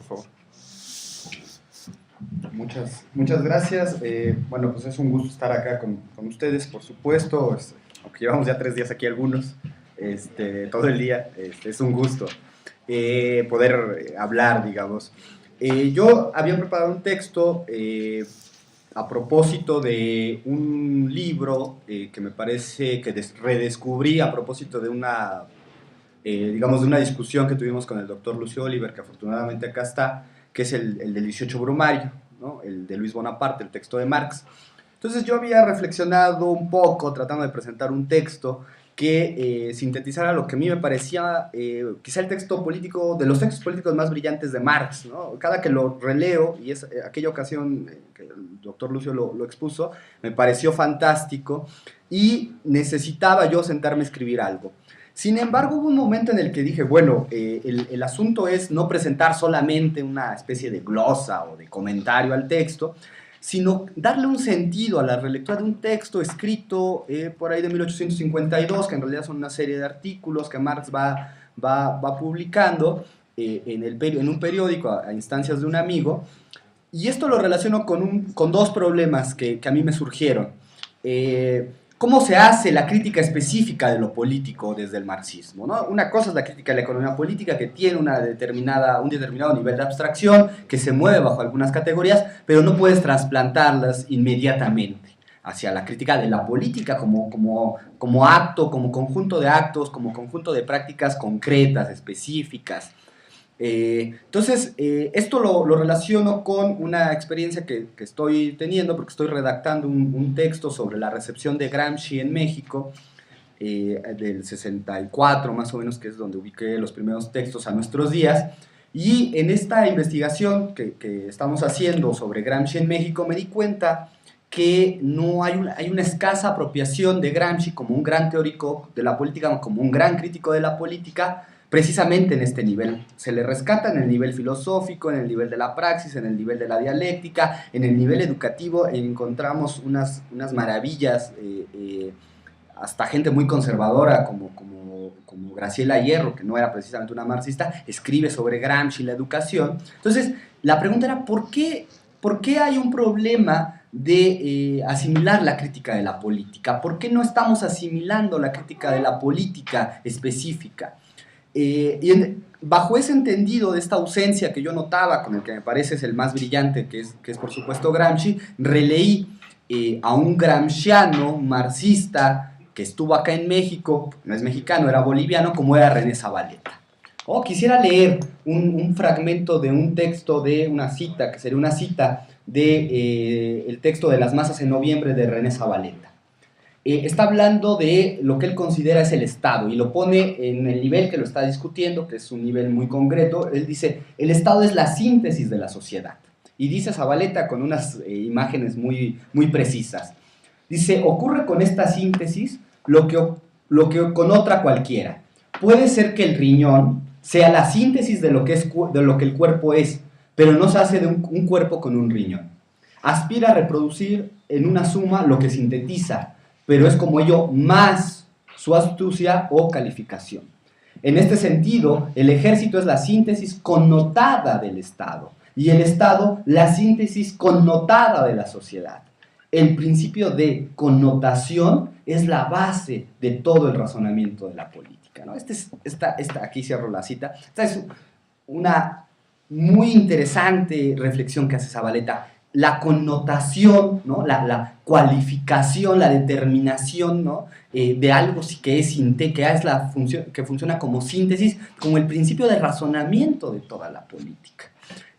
favor. Muchas gracias. Bueno, pues es un gusto estar acá con ustedes, por supuesto, aunque llevamos ya 3 días aquí algunos, todo el día, es un gusto poder hablar, digamos. Yo había preparado un texto a propósito de un libro que me parece que redescubrí a propósito de una, digamos, de una discusión que tuvimos con el doctor Lucio Oliver, que afortunadamente acá está, que es el del 18 Brumario, ¿no? El de Luis Bonaparte, el texto de Marx. Entonces yo había reflexionado un poco tratando de presentar un texto que sintetizara lo que a mí me parecía quizá el texto político, de los textos políticos más brillantes de Marx, ¿no? Cada que lo releo, y es aquella ocasión que el doctor Lucio lo expuso, me pareció fantástico y necesitaba yo sentarme a escribir algo. Sin embargo, hubo un momento en el que dije, bueno, el asunto es no presentar solamente una especie de glosa o de comentario al texto, sino darle un sentido a la relectura de un texto escrito por ahí de 1852, que en realidad son una serie de artículos que Marx va publicando en un periódico a instancias de un amigo, y esto lo relaciono con 2 problemas que a mí me surgieron. ¿Cómo se hace la crítica específica de lo político desde el marxismo, ¿no? Una cosa es la crítica de la economía política, que tiene un determinado nivel de abstracción, que se mueve bajo algunas categorías, pero no puedes trasplantarlas inmediatamente hacia la crítica de la política como acto, como conjunto de actos, como conjunto de prácticas concretas, específicas. Entonces, esto lo relaciono con una experiencia que estoy teniendo, porque estoy redactando un texto sobre la recepción de Gramsci en México, del 64 más o menos, que es donde ubiqué los primeros textos a nuestros días. Y en esta investigación que estamos haciendo sobre Gramsci en México, me di cuenta que no hay una escasa apropiación de Gramsci como un gran teórico de la política, como un gran crítico de la política, precisamente en este nivel. Se le rescata en el nivel filosófico, en el nivel de la praxis, en el nivel de la dialéctica, en el nivel educativo encontramos unas maravillas, hasta gente muy conservadora como Graciela Hierro, que no era precisamente una marxista, escribe sobre Gramsci y la educación. Entonces, la pregunta era, ¿por qué hay un problema de asimilar la crítica de la política? ¿Por qué no estamos asimilando la crítica de la política específica? Bajo ese entendido de esta ausencia que yo notaba, con el que me parece es el más brillante, que es por supuesto Gramsci, releí a un gramsciano marxista que estuvo acá en México, no es mexicano, era boliviano, como era René Zavaleta. Quisiera leer un fragmento de un texto, de una cita, que sería una cita de el texto de Las masas en noviembre de René Zavaleta. Está hablando de lo que él considera es el Estado y lo pone en el nivel que lo está discutiendo, que es un nivel muy concreto. Él dice, el Estado es la síntesis de la sociedad. Y dice Zavaleta con unas imágenes muy precisas. Dice, ocurre con esta síntesis lo que con otra cualquiera. Puede ser que el riñón sea la síntesis de lo que el cuerpo es, pero no se hace de un cuerpo con un riñón. Aspira a reproducir en una suma lo que sintetiza, pero es como ello más su astucia o calificación. En este sentido, el ejército es la síntesis connotada del Estado y el Estado la síntesis connotada de la sociedad. El principio de connotación es la base de todo el razonamiento de la política, ¿no? Aquí cierro la cita. Esta es una muy interesante reflexión que hace Zavaleta. La connotación, ¿no? la cualificación, la determinación, ¿no? De algo que que funciona como síntesis, como el principio de razonamiento de toda la política.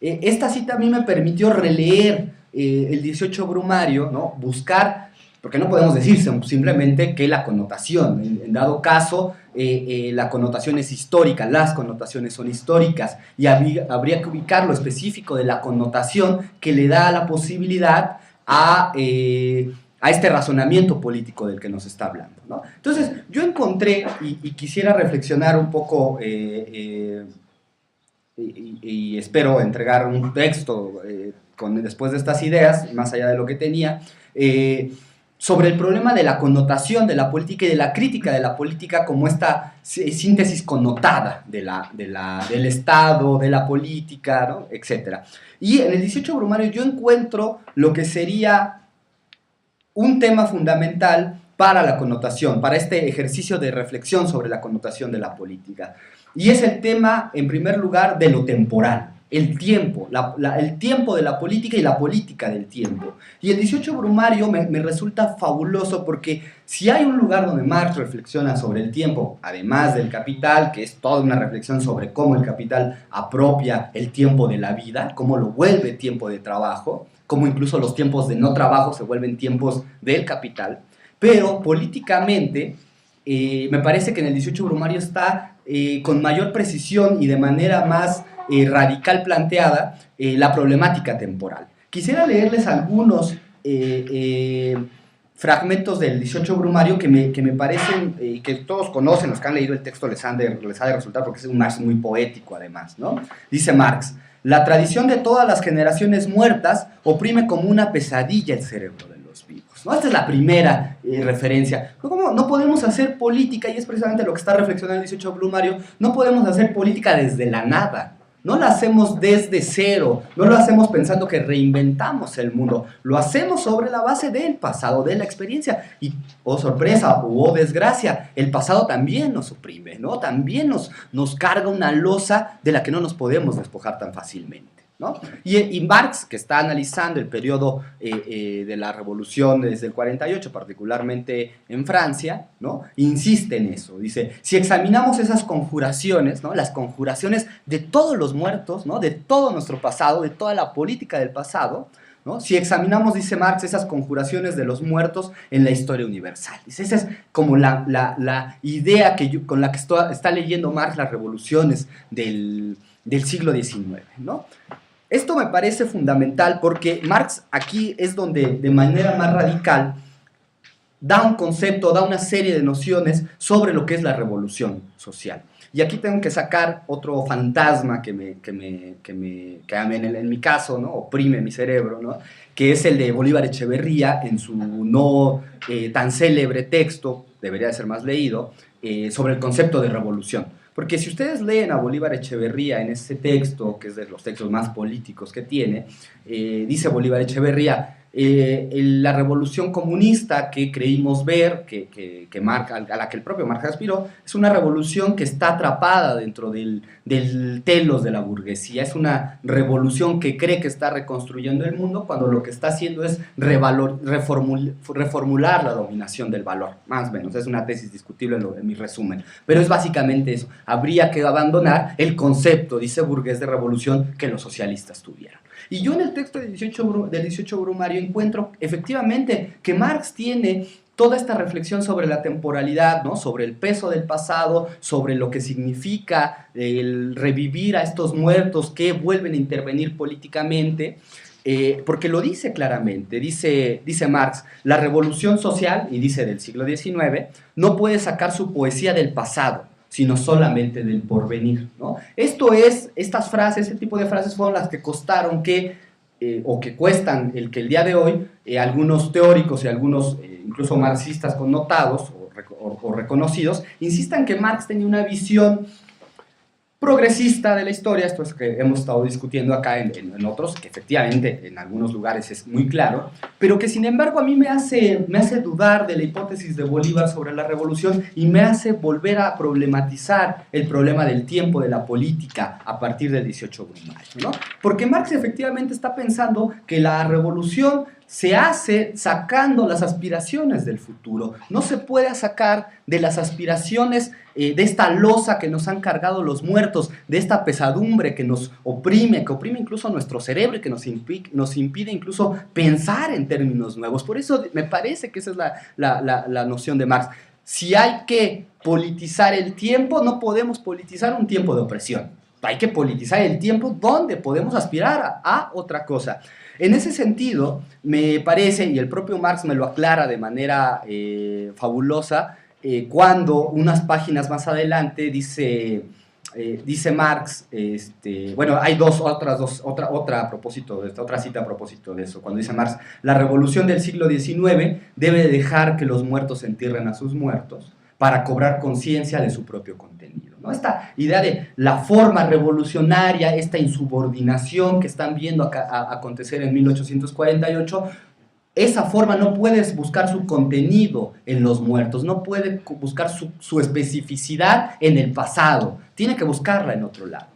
Esta cita a mí me permitió releer el 18 Brumario, ¿no? Buscar, porque no podemos decir simplemente que la connotación, en dado caso, la connotación es histórica, las connotaciones son históricas, y habría que ubicar lo específico de la connotación que le da la posibilidad a este razonamiento político del que nos está hablando, ¿no? Entonces, yo encontré, y quisiera reflexionar un poco, y espero entregar un texto después de estas ideas, más allá de lo que tenía, sobre el problema de la connotación de la política y de la crítica de la política como esta síntesis connotada del Estado, de la política, ¿no? Etcétera. Y en el 18 Brumario yo encuentro lo que sería un tema fundamental para la connotación, para este ejercicio de reflexión sobre la connotación de la política. Y es el tema, en primer lugar, de lo temporal, el tiempo, el tiempo de la política y la política del tiempo. Y el 18 Brumario me resulta fabuloso porque si hay un lugar donde Marx reflexiona sobre el tiempo, además del capital, que es toda una reflexión sobre cómo el capital apropia el tiempo de la vida, cómo lo vuelve tiempo de trabajo, cómo incluso los tiempos de no trabajo se vuelven tiempos del capital, pero políticamente me parece que en el 18 Brumario está con mayor precisión y de manera más radical planteada la problemática temporal. Quisiera leerles algunos fragmentos del 18 Brumario que me parecen, que todos conocen, los que han leído el texto les ha de resultar, porque es un Marx muy poético además, ¿no? Dice Marx: la tradición de todas las generaciones muertas oprime como una pesadilla el cerebro de los vivos, ¿no? Esta es la primera referencia. ¿Cómo no podemos hacer política? Y es precisamente lo que está reflexionando el 18 Brumario. No podemos hacer política desde la nada. No la hacemos desde cero, no lo hacemos pensando que reinventamos el mundo, lo hacemos sobre la base del pasado, de la experiencia. Y, oh sorpresa, oh desgracia, el pasado también nos oprime, ¿no? También nos carga una losa de la que no nos podemos despojar tan fácilmente, ¿no? Y Marx, que está analizando el periodo de la revolución desde el 48, particularmente en Francia, ¿no? Insiste en eso. Dice: si examinamos esas conjuraciones, ¿no? Las conjuraciones de todos los muertos, ¿no? De todo nuestro pasado, de toda la política del pasado, ¿no? Si examinamos, dice Marx, esas conjuraciones de los muertos en la historia universal. Dice, esa es como la idea con la que está leyendo Marx las revoluciones del siglo XIX, ¿no? Esto me parece fundamental porque Marx aquí es donde de manera más radical da un concepto, da una serie de nociones sobre lo que es la revolución social. Y aquí tengo que sacar otro fantasma que en mi caso, ¿no? Oprime mi cerebro, ¿no? Que es el de Bolívar Echeverría en su no tan célebre texto, debería de ser más leído, sobre el concepto de revolución. Porque si ustedes leen a Bolívar Echeverría en ese texto, que es de los textos más políticos que tiene, dice Bolívar Echeverría: la revolución comunista que creímos ver, a la que el propio Marx aspiró, es una revolución que está atrapada dentro del telos de la burguesía. Es una revolución que cree que está reconstruyendo el mundo cuando lo que está haciendo es reformular la dominación del valor. Más o menos, es una tesis discutible en mi resumen. Pero es básicamente eso. Habría que abandonar el concepto, dice Burgués, de revolución que los socialistas tuvieron. Y yo en el texto del 18 Brumario encuentro efectivamente que Marx tiene toda esta reflexión sobre la temporalidad, ¿no? Sobre el peso del pasado, sobre lo que significa el revivir a estos muertos que vuelven a intervenir políticamente, porque lo dice claramente, dice Marx: la revolución social, y dice del siglo XIX, no puede sacar su poesía del pasado, sino solamente del porvenir, ¿no? Estas frases, ese tipo de frases fueron las que costaron o que cuestan que el día de hoy algunos teóricos y algunos incluso marxistas connotados o reconocidos insistan que Marx tenía una visión progresista de la historia. Esto es que hemos estado discutiendo acá en otros, que efectivamente en algunos lugares es muy claro, pero que sin embargo a mí me hace dudar de la hipótesis de Bolívar sobre la revolución y me hace volver a problematizar el problema del tiempo de la política a partir del 18 Brumario, ¿no? Porque Marx efectivamente está pensando que la revolución se hace sacando las aspiraciones del futuro. No se puede sacar de las aspiraciones de esta losa que nos han cargado los muertos, de esta pesadumbre que nos oprime, que oprime incluso nuestro cerebro y que nos impide incluso pensar en términos nuevos. Por eso me parece que esa es la noción de Marx. Si hay que politizar el tiempo, no podemos politizar un tiempo de opresión. Hay que politizar el tiempo donde podemos aspirar a otra cosa. En ese sentido, me parece, y el propio Marx me lo aclara de manera fabulosa, cuando unas páginas más adelante dice dice Marx, bueno, hay otra a propósito de esto, otra cita a propósito de eso, cuando dice Marx, la revolución del siglo XIX debe dejar que los muertos entierren a sus muertos para cobrar conciencia de su propio contenido, ¿no? Esta idea de la forma revolucionaria, esta insubordinación que están viendo acontecer en 1848, esa forma no puedes buscar su contenido en los muertos, no puede buscar su especificidad en el pasado, tiene que buscarla en otro lado.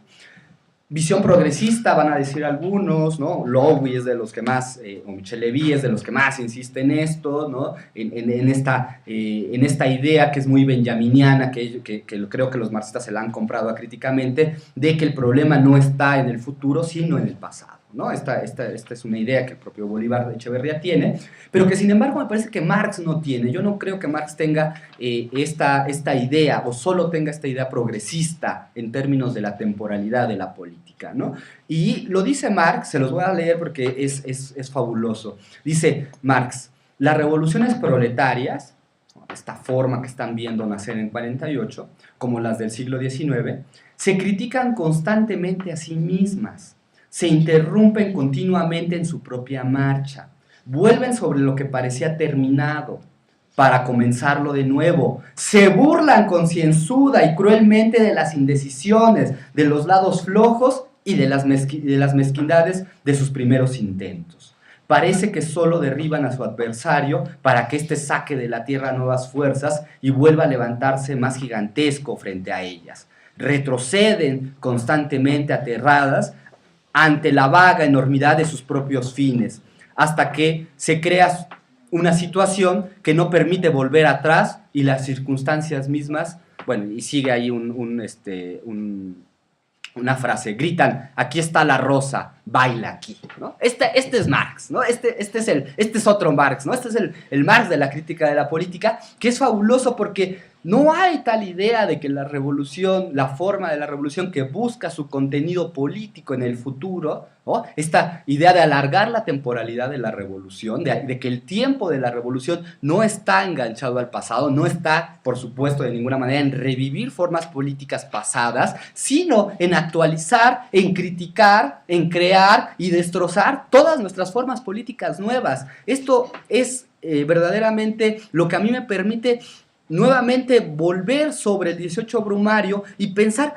Visión progresista, van a decir algunos, ¿no? Lowy es de los que más, o Michel Levy es de los que más insiste en esto, ¿no? En esta idea que es muy benjaminiana, que creo que los marxistas se la han comprado acríticamente, de que el problema no está en el futuro, sino en el pasado, ¿no? Esta es una idea que el propio Bolívar de Echeverría tiene, pero que sin embargo me parece que Marx no tiene. Yo no creo que Marx tenga esta idea, o solo tenga esta idea progresista en términos de la temporalidad de la política, ¿no? Y lo dice Marx, se los voy a leer porque es fabuloso. Dice Marx, las revoluciones proletarias, esta forma que están viendo nacer en 48, como las del siglo XIX, se critican constantemente a sí mismas, se interrumpen continuamente en su propia marcha, vuelven sobre lo que parecía terminado para comenzarlo de nuevo, se burlan concienzuda y cruelmente de las indecisiones, de los lados flojos y de las mezquindades de sus primeros intentos. Parece que solo derriban a su adversario para que éste saque de la tierra nuevas fuerzas y vuelva a levantarse más gigantesco frente a ellas. Retroceden constantemente aterradas ante la vaga enormidad de sus propios fines, hasta que se crea una situación que no permite volver atrás y las circunstancias mismas, bueno, y sigue ahí una frase, gritan, aquí está la rosa, baila aquí, ¿no? Este es Marx, ¿no? Este es otro Marx, ¿no? Este es el Marx de la crítica de la política, que es fabuloso porque no hay tal idea de que la revolución, la forma de la revolución que busca su contenido político en el futuro, ¿no? Esta idea de alargar la temporalidad de la revolución, de que el tiempo de la revolución no está enganchado al pasado, no está, por supuesto, de ninguna manera en revivir formas políticas pasadas, sino en actualizar, en criticar, en crear y destrozar todas nuestras formas políticas nuevas. Esto es verdaderamente lo que a mí me permite nuevamente volver sobre el 18 Brumario y pensar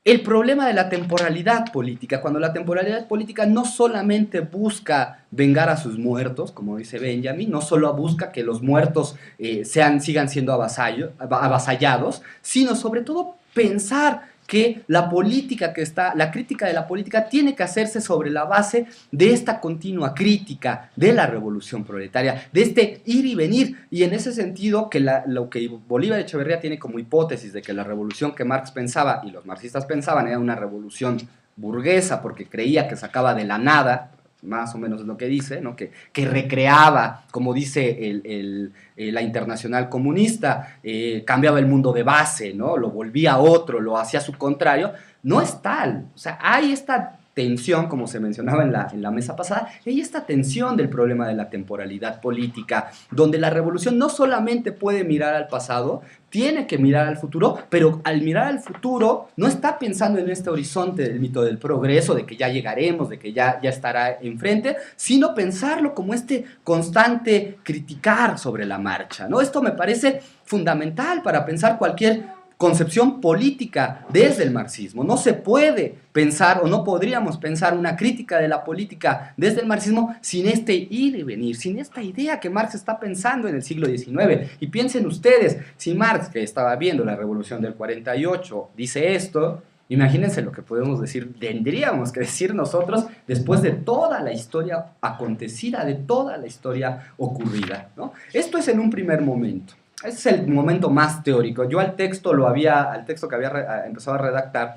el problema de la temporalidad política, cuando la temporalidad política no solamente busca vengar a sus muertos, como dice Benjamin, no solo busca que los muertos sigan siendo avasallados, sino sobre todo pensar que la crítica de la política tiene que hacerse sobre la base de esta continua crítica de la revolución proletaria, de este ir y venir, y en ese sentido lo que Bolívar Echeverría tiene como hipótesis de que la revolución que Marx pensaba y los marxistas pensaban era una revolución burguesa porque creía que sacaba de la nada, más o menos es lo que dice, ¿no? que recreaba, como dice la Internacional Comunista, cambiaba el mundo de base, ¿no? Lo volvía otro, lo hacía su contrario, no es tal. O sea, hay esta tensión, como se mencionaba en la mesa pasada, hay esta tensión del problema de la temporalidad política, donde la revolución no solamente puede mirar al pasado, tiene que mirar al futuro, pero al mirar al futuro no está pensando en este horizonte del mito del progreso, de que ya llegaremos, de que ya estará enfrente, sino pensarlo como este constante criticar sobre la marcha, ¿no? Esto me parece fundamental para pensar cualquier concepción política desde el marxismo. No se puede pensar o no podríamos pensar una crítica de la política desde el marxismo sin este ir y venir, sin esta idea que Marx está pensando en el siglo XIX. Y piensen ustedes, si Marx, que estaba viendo la revolución del 48, dice esto, imagínense lo que podemos decir, tendríamos que decir nosotros después de toda la historia acontecida, de toda la historia ocurrida, ¿no? Esto es en un primer momento. Ese es el momento más teórico. Yo al texto que había empezado a redactar,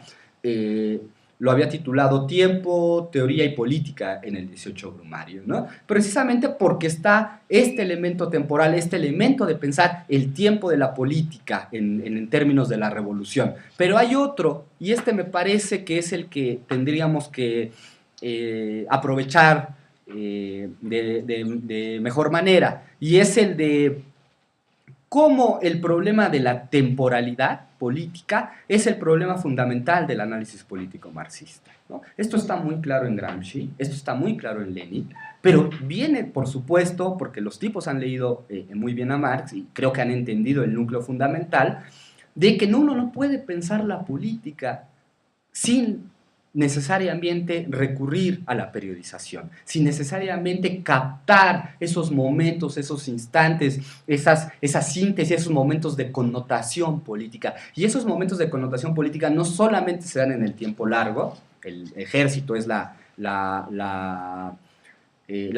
lo había titulado Tiempo, Teoría y Política en el 18 Brumario, ¿no? Precisamente porque está este elemento temporal, este elemento de pensar el tiempo de la política en términos de la revolución. Pero hay otro, y este me parece que es el que tendríamos que aprovechar de mejor manera, y es el de cómo el problema de la temporalidad política es el problema fundamental del análisis político marxista, ¿no? Esto está muy claro en Gramsci, esto está muy claro en Lenin, pero viene, por supuesto, porque los tipos han leído muy bien a Marx y creo que han entendido el núcleo fundamental, de que uno no puede pensar la política sin necesariamente recurrir a la periodización, sin necesariamente captar esos momentos, esos instantes, esa síntesis, esos momentos de connotación política. Y esos momentos de connotación política no solamente se dan en el tiempo largo, el ejército es la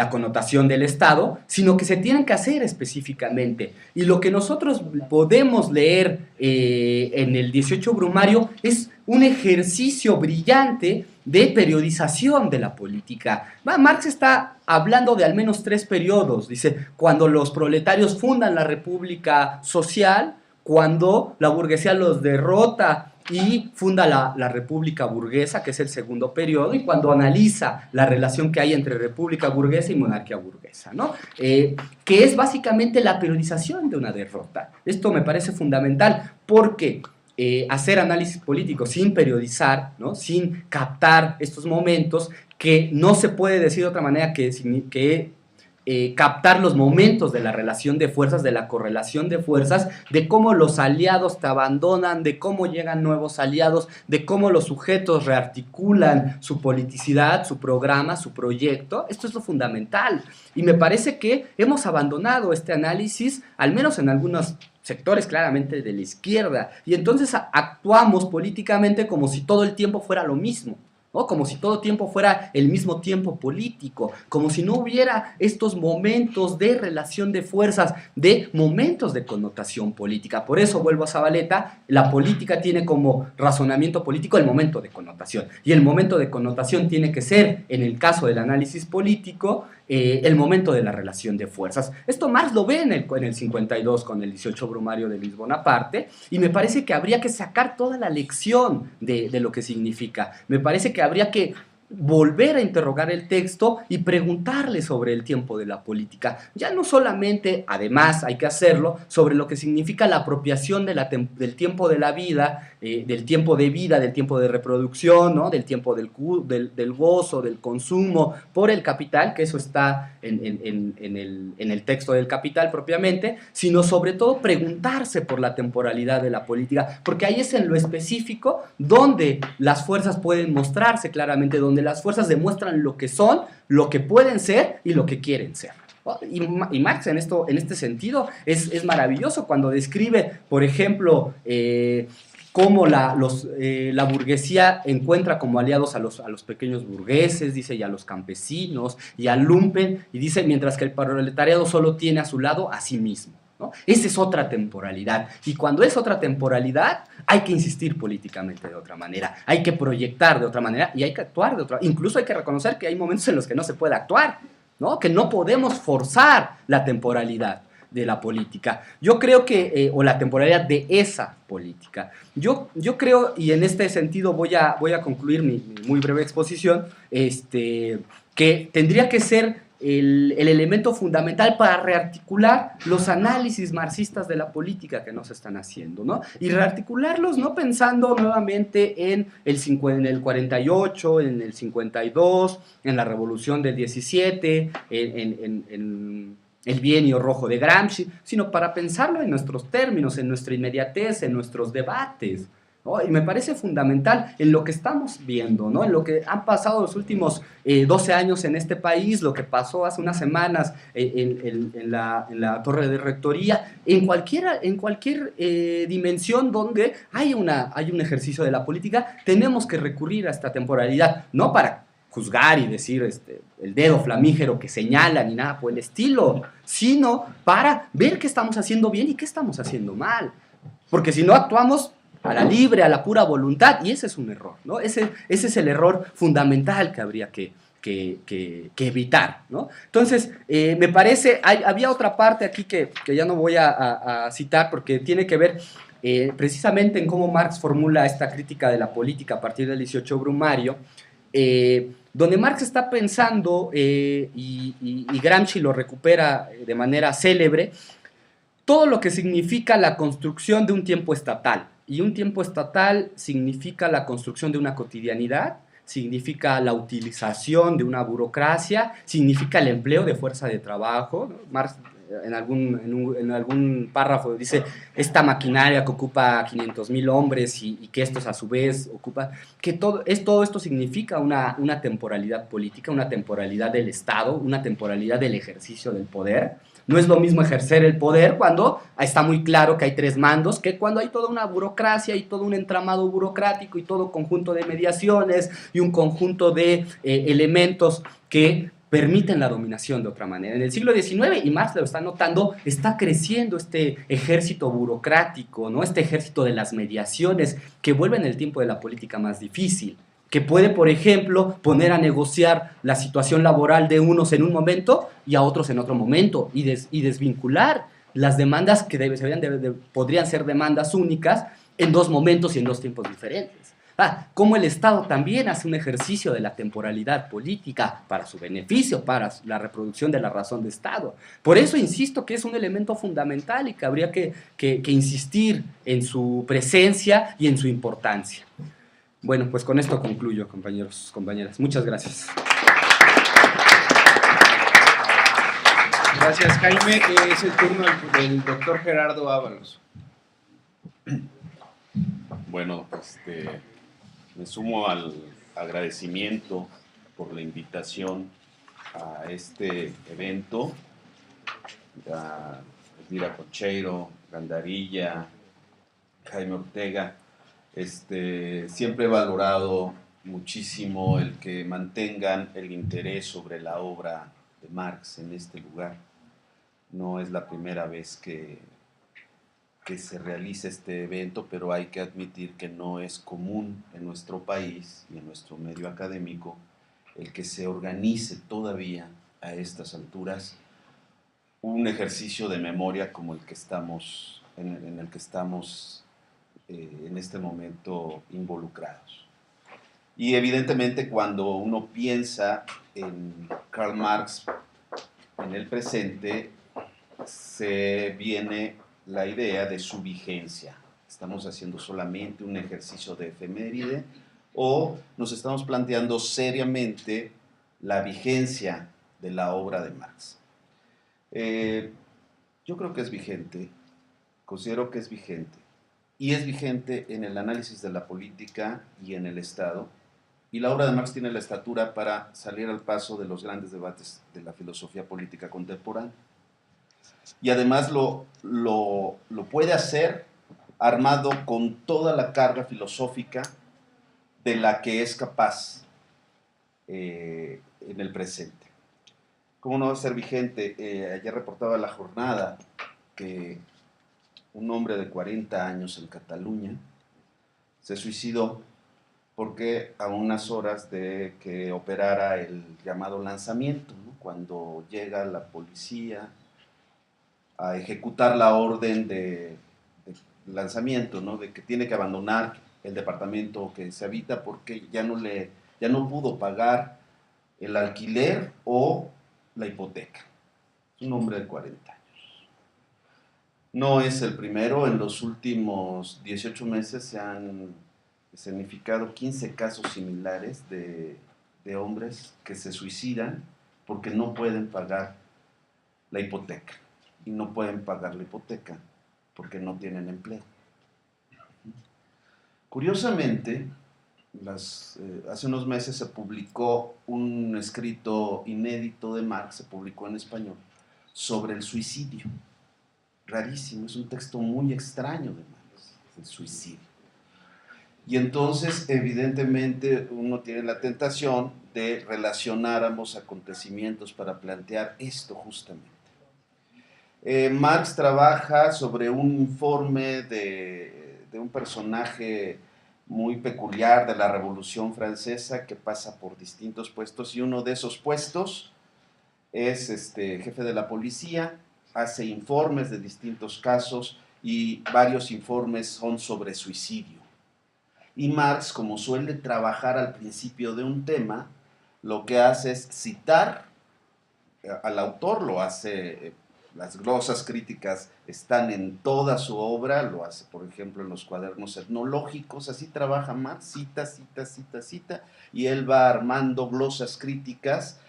connotación del Estado, sino que se tienen que hacer específicamente. Y lo que nosotros podemos leer en el 18 Brumario es un ejercicio brillante de periodización de la política. Marx está hablando de al menos 3 periodos. Dice, cuando los proletarios fundan la República Social, cuando la burguesía los derrota y funda la República Burguesa, que es el segundo periodo, y cuando analiza la relación que hay entre República Burguesa y monarquía burguesa, ¿no? Que es básicamente la periodización de una derrota. Esto me parece fundamental porque hacer análisis político sin periodizar, ¿no? Sin captar estos momentos, que no se puede decir de otra manera que captar los momentos de la relación de fuerzas, de la correlación de fuerzas, de cómo los aliados te abandonan, de cómo llegan nuevos aliados, de cómo los sujetos rearticulan su politicidad, su programa, su proyecto. Esto es lo fundamental. Y me parece que hemos abandonado este análisis, al menos en algunos sectores claramente de la izquierda, y entonces actuamos políticamente como si todo el tiempo fuera lo mismo, ¿no? Como si todo tiempo fuera el mismo tiempo político, como si no hubiera estos momentos de relación de fuerzas, de momentos de connotación política. Por eso, vuelvo a Zavaleta, la política tiene como razonamiento político el momento de connotación, y el momento de connotación tiene que ser, en el caso del análisis político, el momento de la relación de fuerzas. Esto Marx lo ve en el 52 con el 18 Brumario de Luis Bonaparte, y me parece que habría que sacar toda la lección de lo que significa. Me parece que habría que volver a interrogar el texto y preguntarle sobre el tiempo de la política. Ya no solamente, además hay que hacerlo, sobre lo que significa la apropiación del tiempo de la vida, del tiempo de vida, del tiempo de reproducción, ¿no? Del tiempo del gozo, del consumo por el capital, que eso está en el texto del Capital propiamente, sino sobre todo preguntarse por la temporalidad de la política, porque ahí es en lo específico donde las fuerzas pueden mostrarse claramente, donde las fuerzas demuestran lo que son, lo que pueden ser y lo que quieren ser. Y Marx en este sentido es maravilloso cuando describe, por ejemplo, cómo la burguesía encuentra como aliados a los pequeños burgueses, dice, y a los campesinos, y al lumpen, y dice, mientras que el proletariado solo tiene a su lado a sí mismo, ¿no? Esa es otra temporalidad, y cuando es otra temporalidad hay que insistir políticamente de otra manera, hay que proyectar de otra manera y hay que actuar de otra, incluso hay que reconocer que hay momentos en los que no se puede actuar, ¿no? Que no podemos forzar la temporalidad de la política. Yo creo que, o la temporalidad de esa política. Yo creo, y en este sentido voy a concluir mi muy breve exposición, que tendría que ser el elemento fundamental para rearticular los análisis marxistas de la política que nos están haciendo, ¿no? Y rearticularlos no pensando nuevamente en el 48, en el 52, en la revolución del 17, en el bienio rojo de Gramsci, sino para pensarlo en nuestros términos, en nuestra inmediatez, en nuestros debates, ¿no? Y me parece fundamental en lo que estamos viendo, ¿no? En lo que han pasado los últimos 12 años en este país, lo que pasó hace unas semanas en la Torre de Rectoría, en cualquier dimensión donde hay un ejercicio de la política, tenemos que recurrir a esta temporalidad, no para juzgar y decir el dedo flamígero que señala ni nada por el estilo, sino para ver qué estamos haciendo bien y qué estamos haciendo mal, porque si no actuamos a la libre, a la pura voluntad, y ese es un error, ¿no? Ese es el error fundamental que habría que evitar, ¿no? Entonces, me parece, había otra parte aquí que ya no voy a citar porque tiene que ver precisamente en cómo Marx formula esta crítica de la política a partir del 18 Brumario, donde Marx está pensando, y Gramsci lo recupera de manera célebre, todo lo que significa la construcción de un tiempo estatal, Y un tiempo estatal significa la construcción de una cotidianidad, significa la utilización de una burocracia, significa el empleo de fuerza de trabajo, ¿no? Marx en algún párrafo dice, esta maquinaria que ocupa 500,000 hombres y que estos a su vez ocupan, que todo esto significa una temporalidad política, una temporalidad del Estado, una temporalidad del ejercicio del poder. No es lo mismo ejercer el poder cuando está muy claro que hay 3 mandos, que cuando hay toda una burocracia y todo un entramado burocrático y todo conjunto de mediaciones y un conjunto de elementos que permiten la dominación de otra manera. En el siglo XIX, y Marx lo está notando, está creciendo este ejército burocrático, ¿no? Este ejército de las mediaciones que vuelven el tiempo de la política más difícil, que puede, por ejemplo, poner a negociar la situación laboral de unos en un momento y a otros en otro momento, y desvincular las demandas que podrían ser demandas únicas en 2 momentos y en 2 tiempos diferentes. Cómo el Estado también hace un ejercicio de la temporalidad política para su beneficio, para la reproducción de la razón de Estado. Por eso insisto que es un elemento fundamental y que habría que insistir en su presencia y en su importancia. Bueno, pues con esto concluyo, compañeros, compañeras. Muchas gracias. Gracias, Jaime. Es el turno del doctor Gerardo Ábalos. Bueno, me sumo al agradecimiento por la invitación a este evento. A Elvira Cocheiro, Gandarilla, Jaime Ortega. Siempre he valorado muchísimo el que mantengan el interés sobre la obra de Marx en este lugar. No es la primera vez que se realiza este evento, pero hay que admitir que no es común en nuestro país y en nuestro medio académico el que se organice todavía a estas alturas un ejercicio de memoria como el que estamos, en el que estamos en este momento involucrados. Y evidentemente cuando uno piensa en Karl Marx en el presente, se viene la idea de su vigencia. ¿Estamos haciendo solamente un ejercicio de efeméride o nos estamos planteando seriamente la vigencia de la obra de Marx? Yo creo que es vigente, considero que es vigente, y es vigente en el análisis de la política y en el Estado, y la obra de Marx tiene la estatura para salir al paso de los grandes debates de la filosofía política contemporánea. Y además lo puede hacer armado con toda la carga filosófica de la que es capaz en el presente. ¿Cómo no va a ser vigente? Ayer reportaba La Jornada que un hombre de 40 años en Cataluña se suicidó porque a unas horas de que operara el llamado lanzamiento, ¿no? Cuando llega la policía a ejecutar la orden de lanzamiento, ¿no? De que tiene que abandonar el departamento que se habita porque ya no pudo pagar el alquiler o la hipoteca. Es un hombre de 40 años. No es el primero. En los últimos 18 meses se han escenificado 15 casos similares de hombres que se suicidan porque no pueden pagar la hipoteca. Y no pueden pagar la hipoteca porque no tienen empleo. Curiosamente, hace unos meses se publicó un escrito inédito de Marx, se publicó en español, sobre el suicidio. Rarísimo, es un texto muy extraño de Marx, el suicidio. Y entonces, evidentemente, uno tiene la tentación de relacionar ambos acontecimientos para plantear esto justamente. Marx trabaja sobre un informe de un personaje muy peculiar de la Revolución Francesa que pasa por distintos puestos y uno de esos puestos es jefe de la policía, hace informes de distintos casos y varios informes son sobre suicidio. Y Marx, como suele trabajar al principio de un tema, lo que hace es citar al autor, lo hace las glosas críticas están en toda su obra, lo hace, por ejemplo, en los cuadernos etnológicos, así trabaja Marx, cita, cita, cita, cita, y él va armando glosas críticas,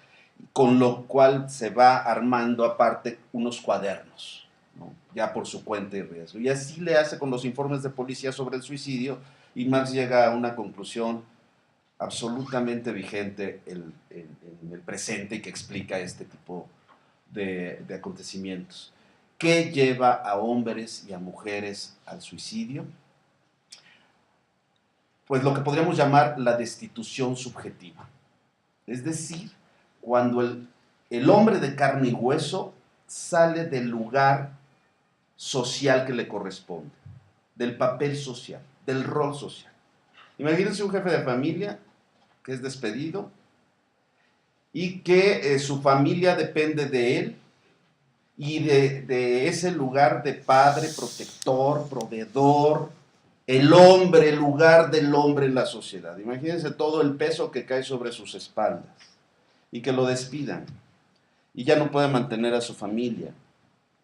con lo cual se va armando aparte unos cuadernos, ¿no? Ya por su cuenta y riesgo. Y así le hace con los informes de policía sobre el suicidio, y Marx llega a una conclusión absolutamente vigente en el presente y que explica este tipo de acontecimientos. ¿Qué lleva a hombres y a mujeres al suicidio? Pues lo que podríamos llamar la destitución subjetiva. Es decir, cuando el hombre de carne y hueso sale del lugar social que le corresponde, del papel social, del rol social. Imagínense un jefe de familia que es despedido y que su familia depende de él y de ese lugar de padre, protector, proveedor, el hombre, el lugar del hombre en la sociedad. Imagínense todo el peso que cae sobre sus espaldas y que lo despidan y ya no puede mantener a su familia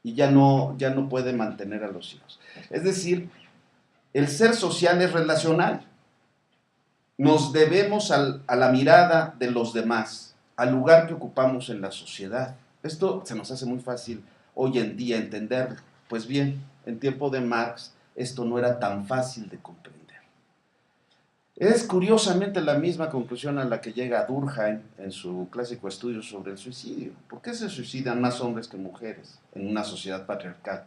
y ya no puede mantener a los hijos. Es decir, el ser social es relacional. Nos debemos a la mirada de los demás, al lugar que ocupamos en la sociedad. Esto se nos hace muy fácil hoy en día entenderlo. Pues bien, en tiempo de Marx esto no era tan fácil de comprender. Es curiosamente la misma conclusión a la que llega Durkheim en su clásico estudio sobre el suicidio. ¿Por qué se suicidan más hombres que mujeres en una sociedad patriarcal?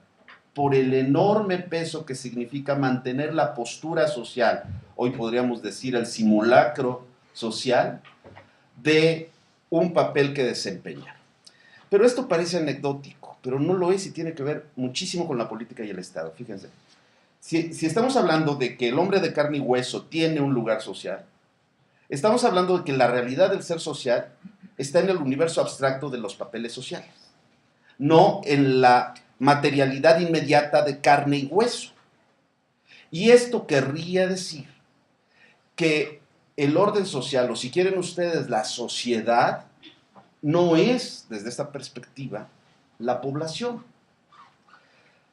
Por el enorme peso que significa mantener la postura social, hoy podríamos decir el simulacro social, de un papel que desempeñar. Pero esto parece anecdótico, pero no lo es y tiene que ver muchísimo con la política y el Estado. Fíjense, si estamos hablando de que el hombre de carne y hueso tiene un lugar social, estamos hablando de que la realidad del ser social está en el universo abstracto de los papeles sociales, no en la materialidad inmediata de carne y hueso. Y esto querría decir que el orden social, o si quieren ustedes, la sociedad, no es, desde esta perspectiva, la población.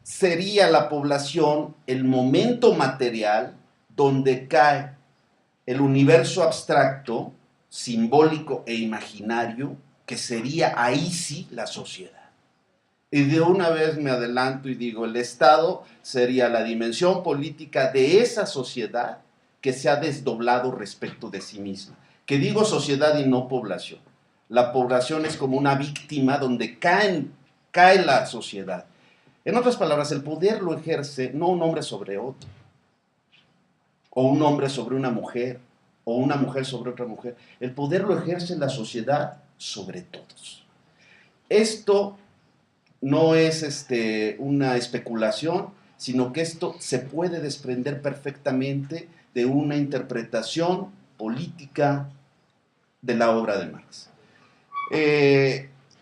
Sería la población el momento material donde cae el universo abstracto, simbólico e imaginario, que sería ahí sí la sociedad. Y de una vez me adelanto y digo, el Estado sería la dimensión política de esa sociedad que se ha desdoblado respecto de sí misma. Que digo sociedad y no población. La población es como una víctima donde cae la sociedad. En otras palabras, el poder lo ejerce no un hombre sobre otro, o un hombre sobre una mujer, o una mujer sobre otra mujer. El poder lo ejerce la sociedad sobre todos. Esto no es una especulación, sino que esto se puede desprender perfectamente de una interpretación política de la obra de Marx.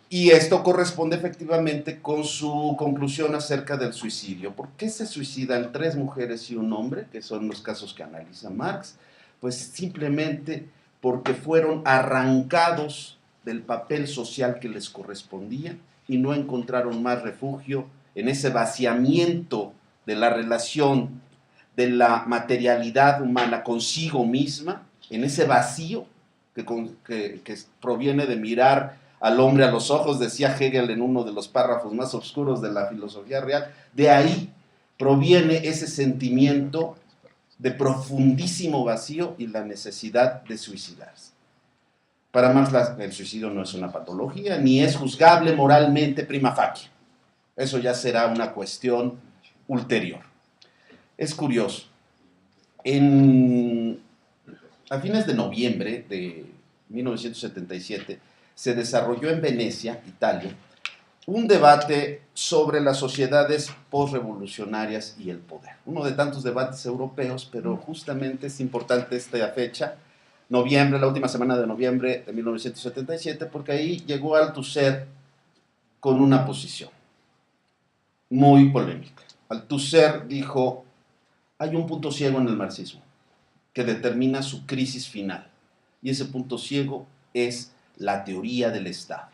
Y esto corresponde efectivamente con su conclusión acerca del suicidio. ¿Por qué se suicidan 3 mujeres y un hombre, que son los casos que analiza Marx? Pues simplemente porque fueron arrancados del papel social que les correspondía y no encontraron más refugio en ese vaciamiento de la relación de la materialidad humana consigo misma, en ese vacío que proviene de mirar al hombre a los ojos, decía Hegel en uno de los párrafos más oscuros de la filosofía real. De ahí proviene ese sentimiento de profundísimo vacío y la necesidad de suicidarse. Para Marx el suicidio no es una patología, ni es juzgable moralmente prima facie. Eso ya será una cuestión ulterior. Es curioso. A fines de noviembre de 1977 se desarrolló en Venecia, Italia, un debate sobre las sociedades postrevolucionarias y el poder. Uno de tantos debates europeos, pero justamente es importante esta fecha, noviembre, la última semana de noviembre de 1977, porque ahí llegó Althusser con una posición muy polémica. Althusser dijo, hay un punto ciego en el marxismo que determina su crisis final, y ese punto ciego es la teoría del Estado.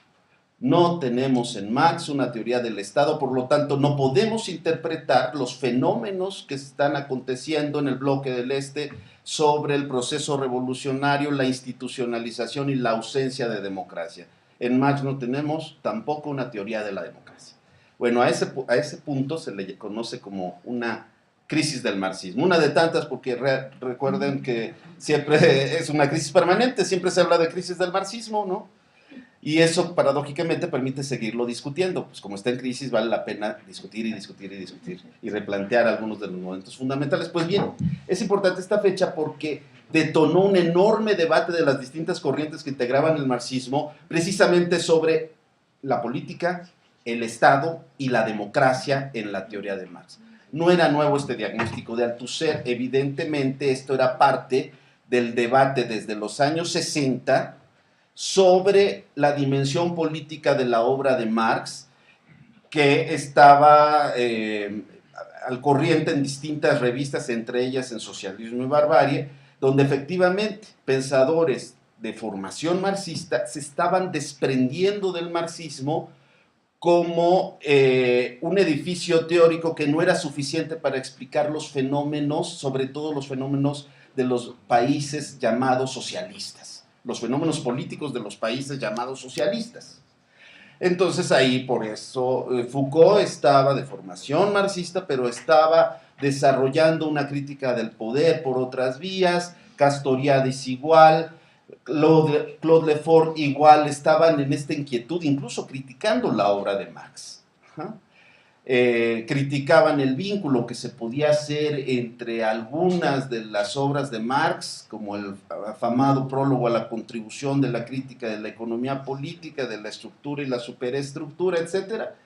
No tenemos en Marx una teoría del Estado, por lo tanto no podemos interpretar los fenómenos que están aconteciendo en el bloque del Este sobre el proceso revolucionario, la institucionalización y la ausencia de democracia. En Marx no tenemos tampoco una teoría de la democracia. Bueno, a ese punto se le conoce como una crisis del marxismo, una de tantas, porque recuerden que siempre es una crisis permanente, siempre se habla de crisis del marxismo, ¿no? Y eso paradójicamente permite seguirlo discutiendo, pues como está en crisis vale la pena discutir y discutir y discutir y replantear algunos de los momentos fundamentales. Pues bien, es importante esta fecha porque detonó un enorme debate de las distintas corrientes que integraban el marxismo, precisamente sobre la política, el Estado y la democracia en la teoría de Marx. No era nuevo este diagnóstico de Althusser, evidentemente esto era parte del debate desde los años 60 sobre la dimensión política de la obra de Marx, que estaba al corriente en distintas revistas, entre ellas en Socialismo y Barbarie, donde efectivamente pensadores de formación marxista se estaban desprendiendo del marxismo como un edificio teórico que no era suficiente para explicar los fenómenos, sobre todo los fenómenos de los países llamados socialistas, los fenómenos políticos de los países llamados socialistas. Entonces ahí por eso Foucault estaba de formación marxista, pero estaba desarrollando una crítica del poder por otras vías, Castoriadis igual, Claude Lefort igual, estaban en esta inquietud, incluso criticando la obra de Marx. Criticaban el vínculo que se podía hacer entre algunas de las obras de Marx, como el afamado prólogo a la contribución de la crítica de la economía política, de la estructura y la superestructura, etcétera,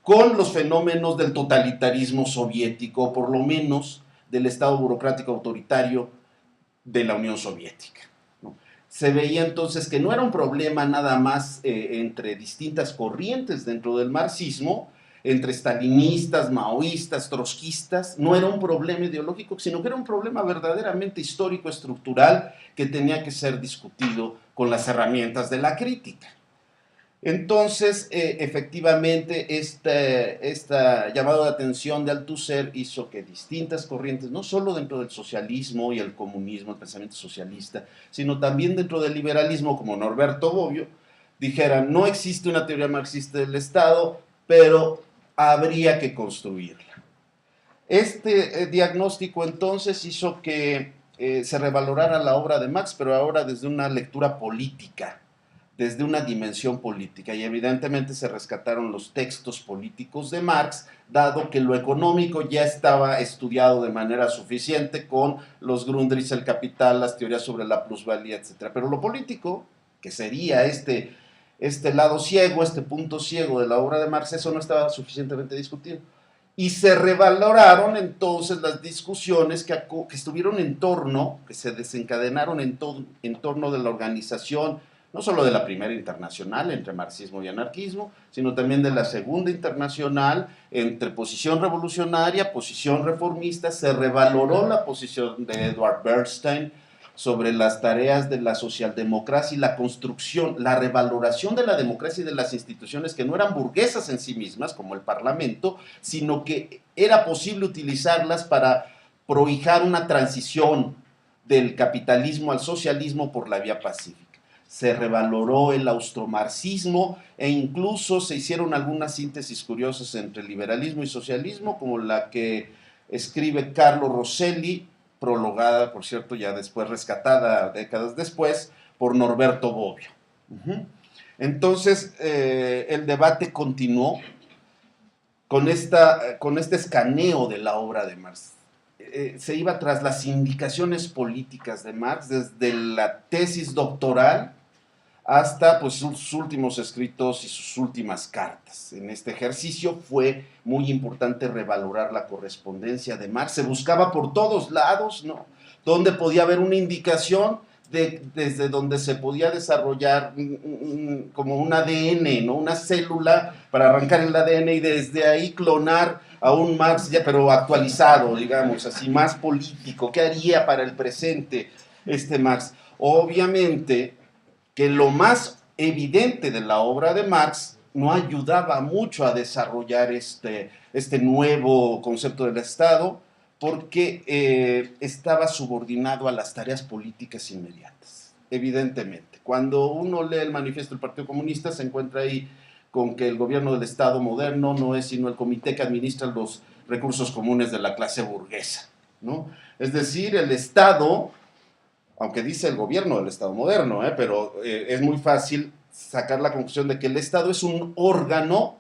con los fenómenos del totalitarismo soviético, o por lo menos del Estado burocrático autoritario de la Unión Soviética. Se veía entonces que no era un problema nada más entre distintas corrientes dentro del marxismo, entre stalinistas, maoístas, trotskistas, no era un problema ideológico, sino que era un problema verdaderamente histórico, estructural, que tenía que ser discutido con las herramientas de la crítica. Entonces, efectivamente, esta llamada de atención de Althusser hizo que distintas corrientes, no solo dentro del socialismo y el comunismo, el pensamiento socialista, sino también dentro del liberalismo, como Norberto Bobbio, dijeran, no existe una teoría marxista del Estado, pero habría que construirla. Este diagnóstico entonces hizo que se revalorara la obra de Marx, pero ahora desde una lectura política, desde una dimensión política, y evidentemente se rescataron los textos políticos de Marx, dado que lo económico ya estaba estudiado de manera suficiente con los Grundrisse, el Capital, las teorías sobre la plusvalía, etc. Pero lo político, que sería este lado ciego, este punto ciego de la obra de Marx, eso no estaba suficientemente discutido. Y se revaloraron entonces las discusiones que estuvieron en torno, que se desencadenaron en torno de la organización, no solo de la primera internacional entre marxismo y anarquismo, sino también de la segunda internacional entre posición revolucionaria, posición reformista. Se revaloró la posición de Edward Bernstein sobre las tareas de la socialdemocracia y la construcción, la revaloración de la democracia y de las instituciones que no eran burguesas en sí mismas, como el Parlamento, sino que era posible utilizarlas para prohijar una transición del capitalismo al socialismo por la vía pacífica. Se revaloró el austromarxismo e incluso se hicieron algunas síntesis curiosas entre liberalismo y socialismo, como la que escribe Carlo Rosselli, prologada, por cierto, ya después rescatada décadas después, por Norberto Bobbio. Entonces, el debate continuó con este escaneo de la obra de Marx. Se iba tras las indicaciones políticas de Marx, desde la tesis doctoral hasta pues, sus últimos escritos y sus últimas cartas. En este ejercicio fue muy importante revalorar la correspondencia de Marx. Se buscaba por todos lados, ¿no?, donde podía haber una indicación desde donde se podía desarrollar como un ADN, ¿no?, una célula para arrancar el ADN y desde ahí clonar a un Marx, ya, pero actualizado, digamos, así más político. ¿Qué haría para el presente este Marx? Obviamente que lo más evidente de la obra de Marx no ayudaba mucho a desarrollar este nuevo concepto del Estado, porque estaba subordinado a las tareas políticas inmediatas, evidentemente. Cuando uno lee el manifiesto del Partido Comunista, se encuentra ahí con que el gobierno del Estado moderno no es sino el comité que administra los recursos comunes de la clase burguesa, ¿no? Es decir, el Estado, aunque dice el gobierno del Estado moderno, pero es muy fácil sacar la conclusión de que el Estado es un órgano,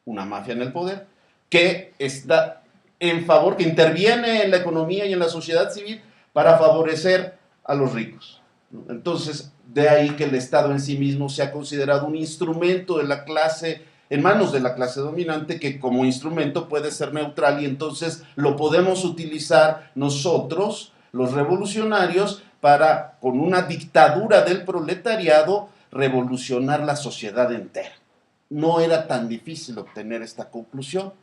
una mafia en el poder, que está en favor, que interviene en la economía y en la sociedad civil para favorecer a los ricos. Entonces, de ahí que el Estado en sí mismo se ha considerado un instrumento de la clase, en manos de la clase dominante, que como instrumento puede ser neutral y entonces lo podemos utilizar nosotros, los revolucionarios, para, con una dictadura del proletariado, revolucionar la sociedad entera. No era tan difícil obtener esta conclusión.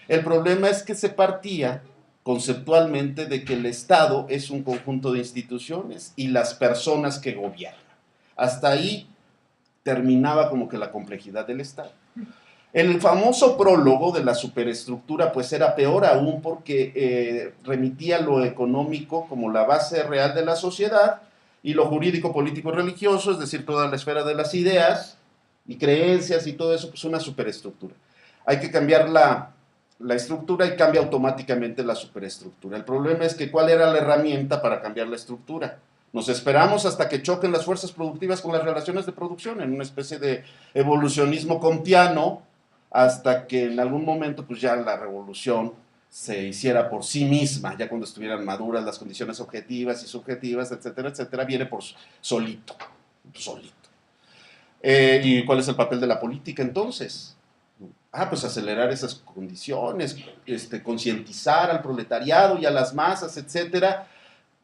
El problema es que se partía conceptualmente de que el Estado es un conjunto de instituciones y las personas que gobiernan. Hasta ahí terminaba como que la complejidad del Estado. El famoso prólogo de la superestructura pues era peor aún, porque remitía lo económico como la base real de la sociedad y lo jurídico, político y religioso, es decir, toda la esfera de las ideas y creencias y todo eso, pues una superestructura. Hay que cambiar la estructura y cambia automáticamente la superestructura. El problema es que ¿cuál era la herramienta para cambiar la estructura? Nos esperamos hasta que choquen las fuerzas productivas con las relaciones de producción, en una especie de evolucionismo kantiano, hasta que en algún momento pues ya la revolución se hiciera por sí misma, ya cuando estuvieran maduras las condiciones objetivas y subjetivas, etcétera, etcétera, viene por solito. ¿Y cuál es el papel de la política entonces? Pues acelerar esas condiciones, concientizar al proletariado y a las masas, etcétera,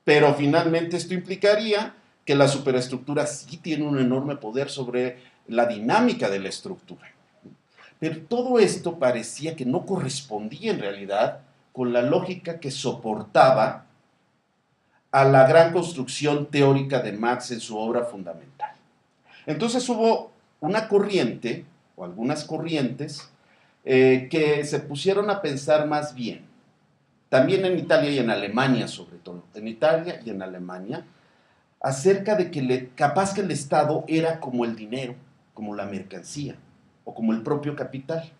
pero finalmente esto implicaría que la superestructura sí tiene un enorme poder sobre la dinámica de la estructura. Pero todo esto parecía que no correspondía en realidad con la lógica que soportaba a la gran construcción teórica de Marx en su obra fundamental. Entonces hubo una corriente, o algunas corrientes, que se pusieron a pensar más bien, también en Italia y en Alemania sobre todo, en Italia y en Alemania, acerca de que capaz que el Estado era como el dinero, como la mercancía, o como el propio capital,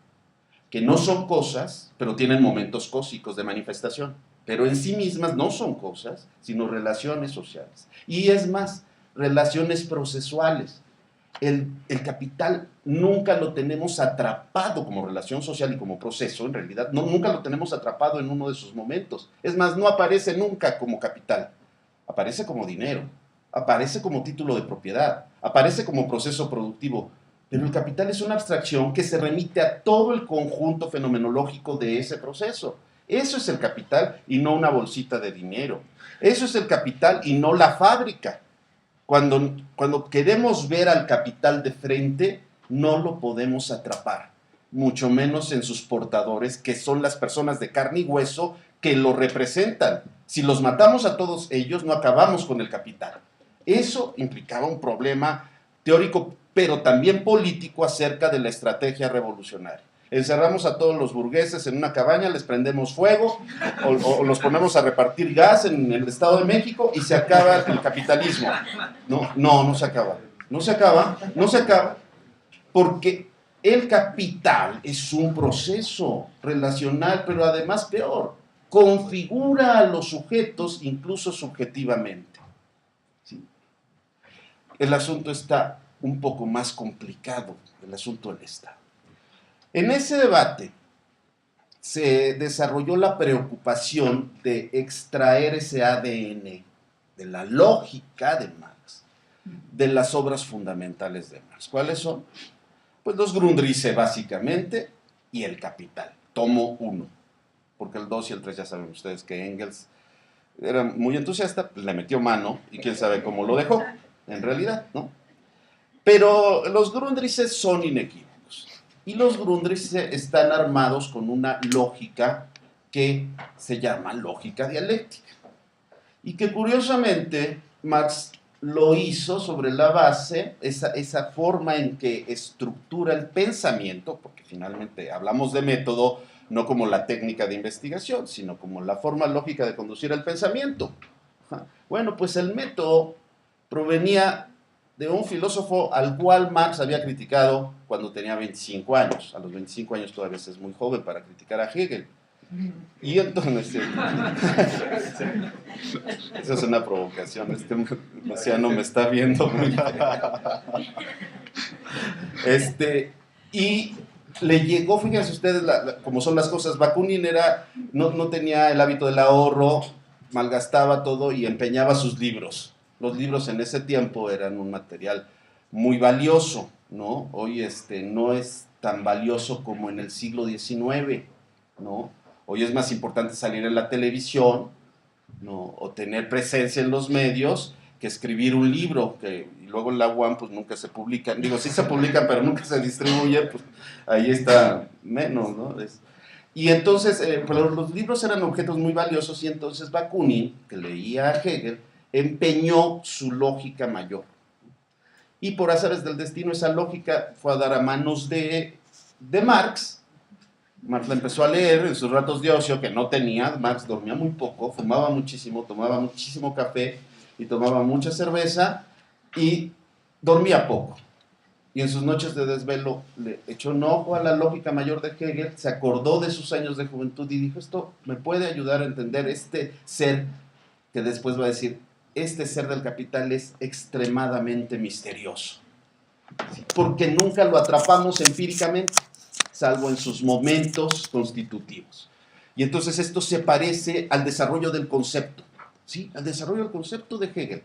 que no son cosas, pero tienen momentos cósicos de manifestación, pero en sí mismas no son cosas, sino relaciones sociales. Y es más, relaciones procesuales. El capital nunca lo tenemos atrapado como relación social y como proceso, en realidad, nunca lo tenemos atrapado en uno de sus momentos. Es más, no aparece nunca como capital, aparece como dinero, aparece como título de propiedad, aparece como proceso productivo, pero el capital es una abstracción que se remite a todo el conjunto fenomenológico de ese proceso. Eso es el capital y no una bolsita de dinero. Eso es el capital y no la fábrica. Cuando queremos ver al capital de frente, no lo podemos atrapar, mucho menos en sus portadores, que son las personas de carne y hueso que lo representan. Si los matamos a todos ellos, no acabamos con el capital. Eso implicaba un problema teórico, pero también político acerca de la estrategia revolucionaria. Encerramos a todos los burgueses en una cabaña, les prendemos fuego o los ponemos a repartir gas en el Estado de México y se acaba el capitalismo. No se acaba. No se acaba porque el capital es un proceso relacional, pero además peor, configura a los sujetos incluso subjetivamente. ¿Sí? El asunto está un poco más complicado, el asunto del Estado. En ese debate se desarrolló la preocupación de extraer ese ADN de la lógica de Marx, de las obras fundamentales de Marx. ¿Cuáles son? Pues los Grundrisse básicamente y el Capital, tomo 1, porque el 2 y el 3 ya saben ustedes que Engels era muy entusiasta, pues le metió mano y quién sabe cómo lo dejó, en realidad, ¿no? Pero los Grundrisse son inequívocos. Y los Grundrisse están armados con una lógica que se llama lógica dialéctica. Y que curiosamente Marx lo hizo sobre la base, esa forma en que estructura el pensamiento, porque finalmente hablamos de método no como la técnica de investigación, sino como la forma lógica de conducir el pensamiento. Bueno, pues el método provenía de un filósofo al cual Marx había criticado cuando tenía 25 años. A los 25 años todavía es muy joven para criticar a Hegel. Y entonces, esa es una provocación, Luciano me está viendo muy y le llegó, fíjense ustedes cómo son las cosas. Bakunin no tenía el hábito del ahorro, malgastaba todo y empeñaba sus libros. Los libros en ese tiempo eran un material muy valioso, ¿no? Hoy no es tan valioso como en el siglo XIX, ¿no? Hoy es más importante salir en la televisión, ¿no? O tener presencia en los medios que escribir un libro, y luego en la UAM pues nunca se publican, digo, sí se publican, pero nunca se distribuyen, pues ahí está menos, ¿no? Y entonces, pero los libros eran objetos muy valiosos, y entonces Bakunin, que leía a Hegel, empeñó su lógica mayor. Y por azares del destino, esa lógica fue a dar a manos de Marx. Marx la empezó a leer en sus ratos de ocio, que no tenía. Marx dormía muy poco, fumaba muchísimo, tomaba muchísimo café y tomaba mucha cerveza y dormía poco. Y en sus noches de desvelo le echó un ojo a la lógica mayor de Hegel, se acordó de sus años de juventud y dijo, esto me puede ayudar a entender este ser, que después va a decir, este ser del capital es extremadamente misterioso, porque nunca lo atrapamos empíricamente, salvo en sus momentos constitutivos. Y entonces esto se parece al desarrollo del concepto, ¿sí? Al desarrollo del concepto de Hegel.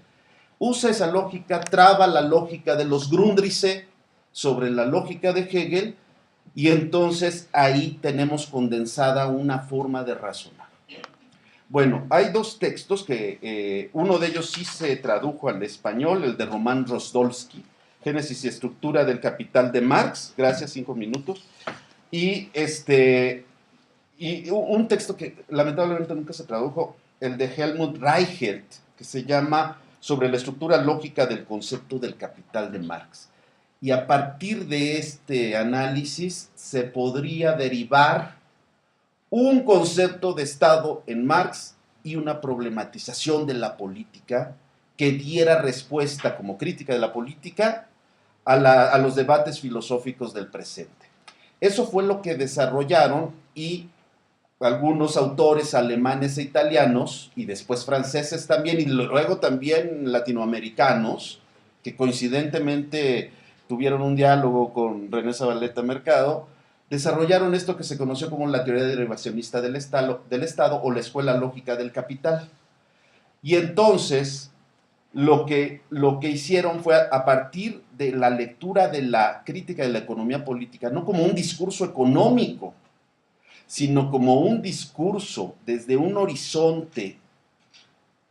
Usa esa lógica, traba la lógica de los Grundrisse sobre la lógica de Hegel, y entonces ahí tenemos condensada una forma de razonar. Bueno, hay dos textos que uno de ellos sí se tradujo al español, el de Román Rozdolsky, Génesis y estructura del capital de Marx, gracias, 5 minutos, y un texto que lamentablemente nunca se tradujo, el de Helmut Reichelt, que se llama Sobre la estructura lógica del concepto del capital de Marx. Y a partir de este análisis se podría derivar un concepto de Estado en Marx y una problematización de la política que diera respuesta como crítica de la política a los debates filosóficos del presente. Eso fue lo que desarrollaron, y algunos autores alemanes e italianos, y después franceses también, y luego también latinoamericanos, que coincidentemente tuvieron un diálogo con René Zabaleta Mercado, desarrollaron esto que se conoció como la teoría derivacionista del Estado o la escuela lógica del capital. Y entonces lo que hicieron fue, a partir de la lectura de la crítica de la economía política, no como un discurso económico, sino como un discurso desde un horizonte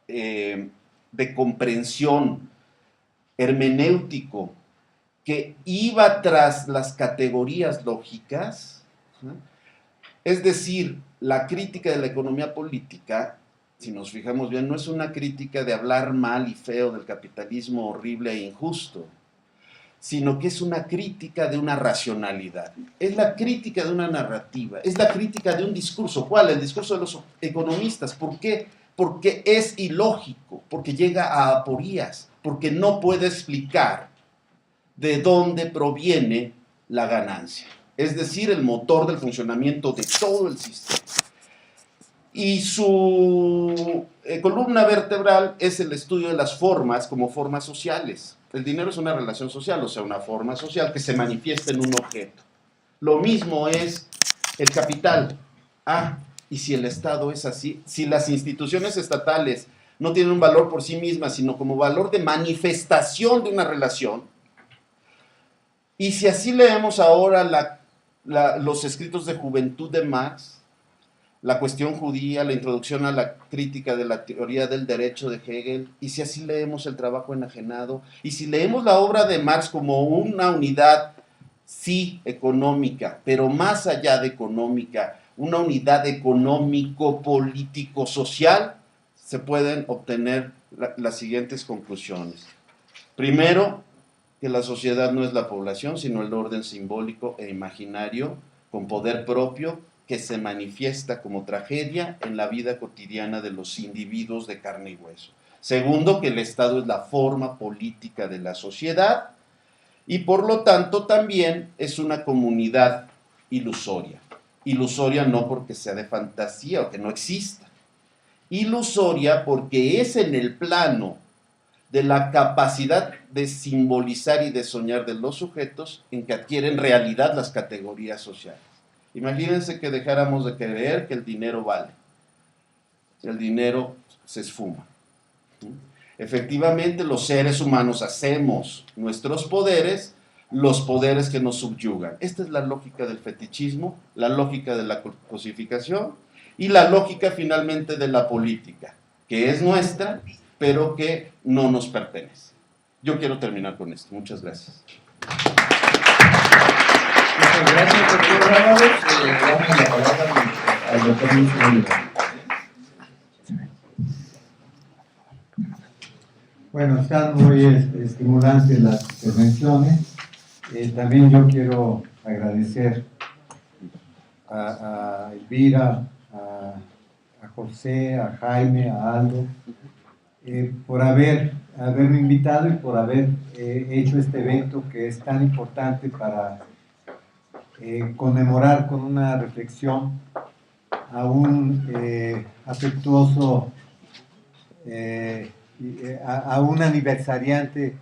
de comprensión hermenéutico que iba tras las categorías lógicas, ¿sí? Es decir, la crítica de la economía política, si nos fijamos bien, no es una crítica de hablar mal y feo del capitalismo horrible e injusto, sino que es una crítica de una racionalidad, es la crítica de una narrativa, es la crítica de un discurso. ¿Cuál? El discurso de los economistas. ¿Por qué? Porque es ilógico, porque llega a aporías, porque no puede explicar de dónde proviene la ganancia, es decir, el motor del funcionamiento de todo el sistema. Y su columna vertebral es el estudio de las formas como formas sociales. El dinero es una relación social, o sea, una forma social que se manifiesta en un objeto. Lo mismo es el capital. Y si el Estado es así, si las instituciones estatales no tienen un valor por sí mismas, sino como valor de manifestación de una relación, y si así leemos ahora los escritos de juventud de Marx, la cuestión judía, la introducción a la crítica de la teoría del derecho de Hegel, y si así leemos el trabajo enajenado, y si leemos la obra de Marx como una unidad, sí, económica, pero más allá de económica, una unidad económico-político-social, se pueden obtener las siguientes conclusiones. Primero, que la sociedad no es la población, sino el orden simbólico e imaginario con poder propio que se manifiesta como tragedia en la vida cotidiana de los individuos de carne y hueso. Segundo, que el Estado es la forma política de la sociedad y por lo tanto también es una comunidad ilusoria. Ilusoria no porque sea de fantasía o que no exista. Ilusoria porque es en el plano de la capacidad de simbolizar y de soñar de los sujetos en que adquieren realidad las categorías sociales. Imagínense que dejáramos de creer que el dinero vale. El dinero se esfuma. Efectivamente, los seres humanos hacemos nuestros poderes, los poderes que nos subyugan. Esta es la lógica del fetichismo, la lógica de la cosificación y la lógica finalmente de la política, que es nuestra, pero que no nos pertenece. Yo quiero terminar con esto. Muchas gracias. Muchas gracias, doctor Rábalos. Damos la palabra al doctor Luis Oliva. Bueno, están muy estimulantes las intervenciones. También yo quiero agradecer a Elvira, a José, a Jaime, a Aldo, por haberme invitado y por haber hecho este evento que es tan importante para conmemorar con una reflexión a un afectuoso, a un aniversariante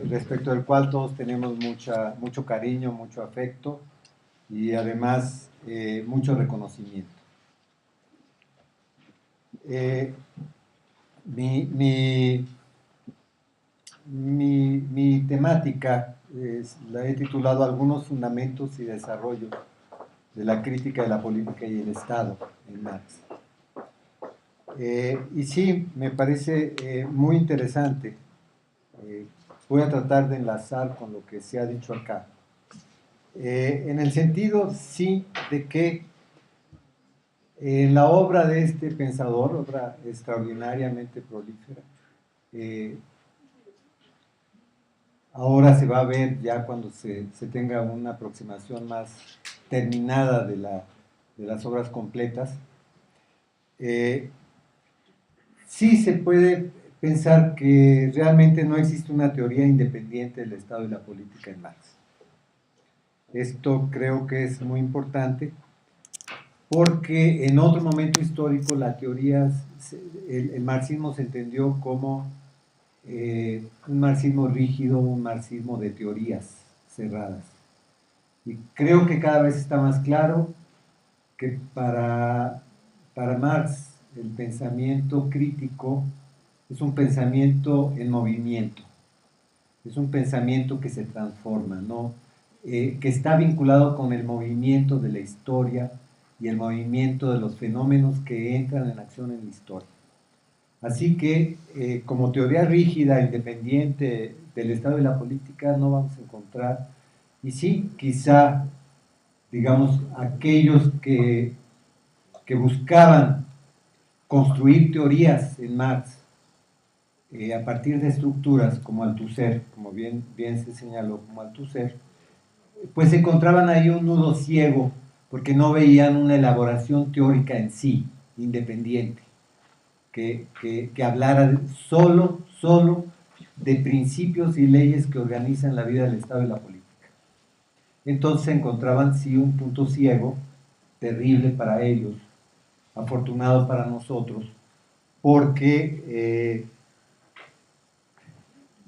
respecto del cual todos tenemos mucho cariño, mucho afecto y además mucho reconocimiento. Mi temática la he titulado Algunos fundamentos y desarrollo de la crítica de la política y el Estado en Marx. Y sí, me parece muy interesante. Voy a tratar de enlazar con lo que se ha dicho acá. En el sentido, sí, de que en la obra de este pensador, obra extraordinariamente prolífera, ahora se va a ver ya cuando se tenga una aproximación más terminada de las obras completas, sí se puede pensar que realmente no existe una teoría independiente del Estado y la política en Marx. Esto creo que es muy importante porque en otro momento histórico la teoría, el marxismo se entendió como un marxismo rígido, un marxismo de teorías cerradas. Y creo que cada vez está más claro que para Marx el pensamiento crítico es un pensamiento en movimiento, es un pensamiento que se transforma, ¿no? Que está vinculado con el movimiento de la historia y el movimiento de los fenómenos que entran en acción en la historia. Así que, como teoría rígida, independiente del Estado y la política, no vamos a encontrar, y sí, quizá, digamos, aquellos que buscaban construir teorías en Marx a partir de estructuras como Althusser, como bien se señaló, como Althusser, pues encontraban ahí un nudo ciego, porque no veían una elaboración teórica en sí, independiente, que hablara solo de principios y leyes que organizan la vida del Estado y la política. Entonces encontraban sí un punto ciego, terrible para ellos, afortunado para nosotros, porque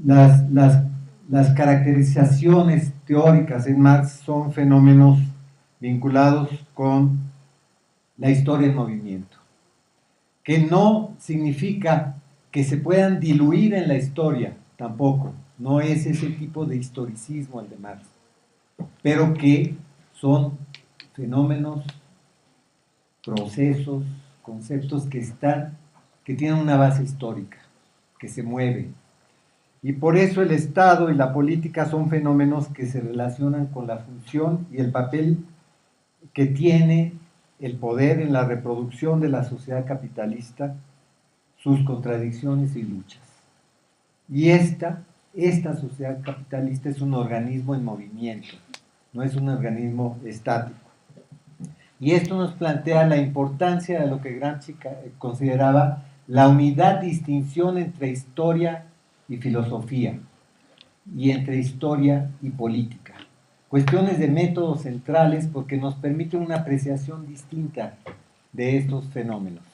las caracterizaciones teóricas en Marx son fenómenos vinculados con la historia en movimiento, que no significa que se puedan diluir en la historia, tampoco, no es ese tipo de historicismo el de Marx, pero que son fenómenos, procesos, conceptos que tienen una base histórica, que se mueven. Y por eso el Estado y la política son fenómenos que se relacionan con la función y el papel que tiene el poder en la reproducción de la sociedad capitalista sus contradicciones y luchas. Y esta sociedad capitalista es un organismo en movimiento, no es un organismo estático. Y esto nos plantea la importancia de lo que Gramsci consideraba la unidad, distinción entre historia y filosofía, y entre historia y política. Cuestiones de métodos centrales porque nos permiten una apreciación distinta de estos fenómenos.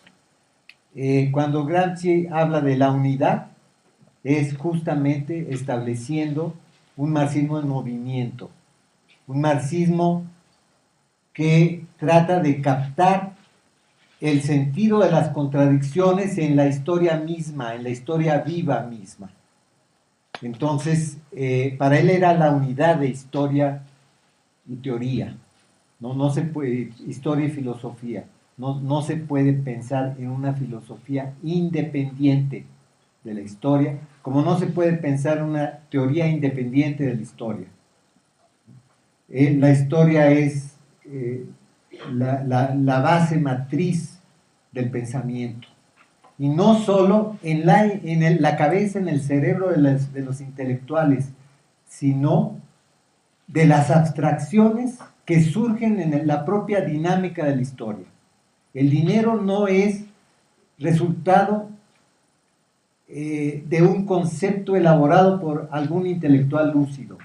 Cuando Gramsci habla de la unidad, es justamente estableciendo un marxismo en movimiento, un marxismo que trata de captar el sentido de las contradicciones en la historia misma, en la historia viva misma. Entonces, para él era la unidad de historia y teoría, no se puede, historia y filosofía, no se puede pensar en una filosofía independiente de la historia, como no se puede pensar en una teoría independiente de la historia. La historia es la base matriz del pensamiento, y no solo en la cabeza, en el cerebro de los intelectuales, sino de las abstracciones que surgen en la propia dinámica de la historia. El dinero no es resultado de un concepto elaborado por algún intelectual lúcido.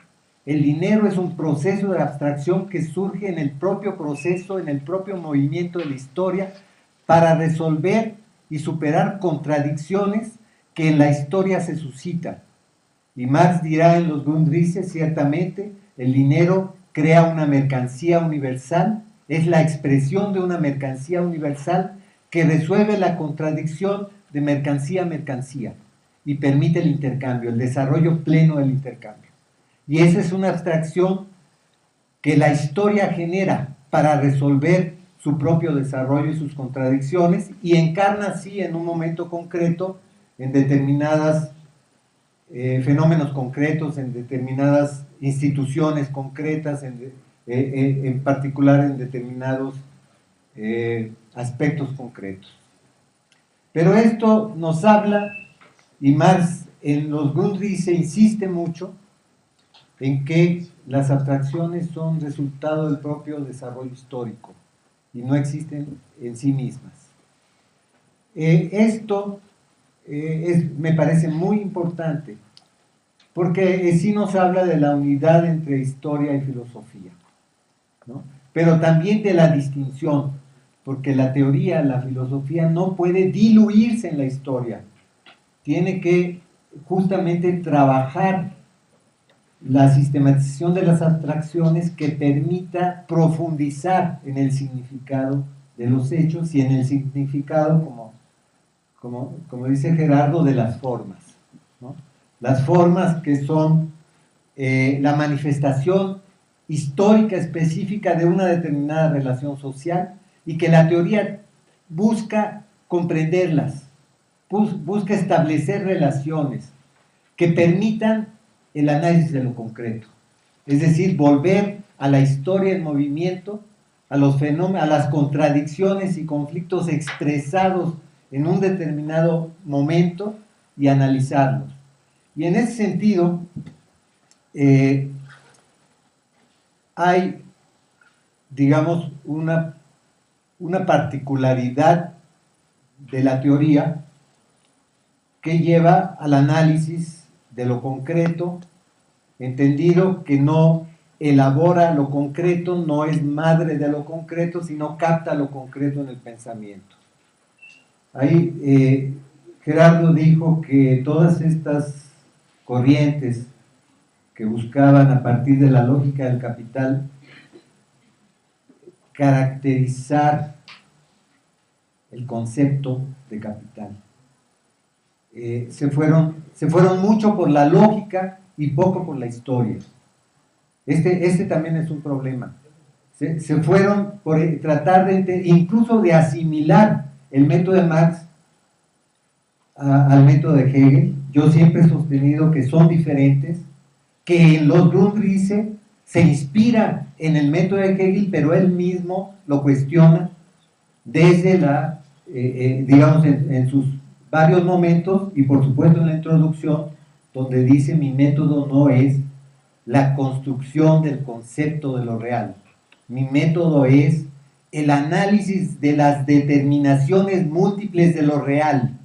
El dinero es un proceso de abstracción que surge en el propio proceso, en el propio movimiento de la historia, para resolver y superar contradicciones que en la historia se suscitan. Y Marx dirá en los Grundrisse, ciertamente, el dinero crea una mercancía universal, es la expresión de una mercancía universal que resuelve la contradicción de mercancía a mercancía y permite el intercambio, el desarrollo pleno del intercambio. Y esa es una abstracción que la historia genera para resolver su propio desarrollo y sus contradicciones, y encarna así en un momento concreto, en determinados fenómenos concretos, en determinadas instituciones concretas, en particular en determinados aspectos concretos. Pero esto nos habla, y Marx en los Grundrisse insiste mucho, en que las abstracciones son resultado del propio desarrollo histórico y no existen en sí mismas. Esto me parece muy importante, porque sí nos habla de la unidad entre historia y filosofía, ¿no? Pero también de la distinción, porque la teoría, la filosofía no puede diluirse en la historia, tiene que justamente trabajar la sistematización de las abstracciones que permita profundizar en el significado de los hechos y en el significado, como dice Gerardo, de las formas, ¿no? Las formas que son la manifestación histórica específica de una determinada relación social, y que la teoría busca comprenderlas, busca establecer relaciones que permitan el análisis de lo concreto, es decir, volver a la historia en movimiento, a los fenómenos, a las contradicciones y conflictos expresados en un determinado momento y analizarlos. Y en ese sentido, hay, digamos, una particularidad de la teoría que lleva al análisis de lo concreto, entendido que no elabora lo concreto, no es madre de lo concreto, sino capta lo concreto en el pensamiento. Ahí Gerardo dijo que todas estas corrientes que buscaban a partir de la lógica del capital caracterizar el concepto de capital, se fueron mucho por la lógica y poco por la historia. Este también es un problema. Se fueron por tratar incluso de asimilar el método de Marx al método de Hegel. Yo siempre he sostenido que son diferentes, que en los Grundrisse se inspira en el método de Hegel, pero él mismo lo cuestiona desde digamos, en sus varios momentos y por supuesto en la introducción, donde dice mi método no es la construcción del concepto de lo real. Mi método es el análisis de las determinaciones múltiples de lo real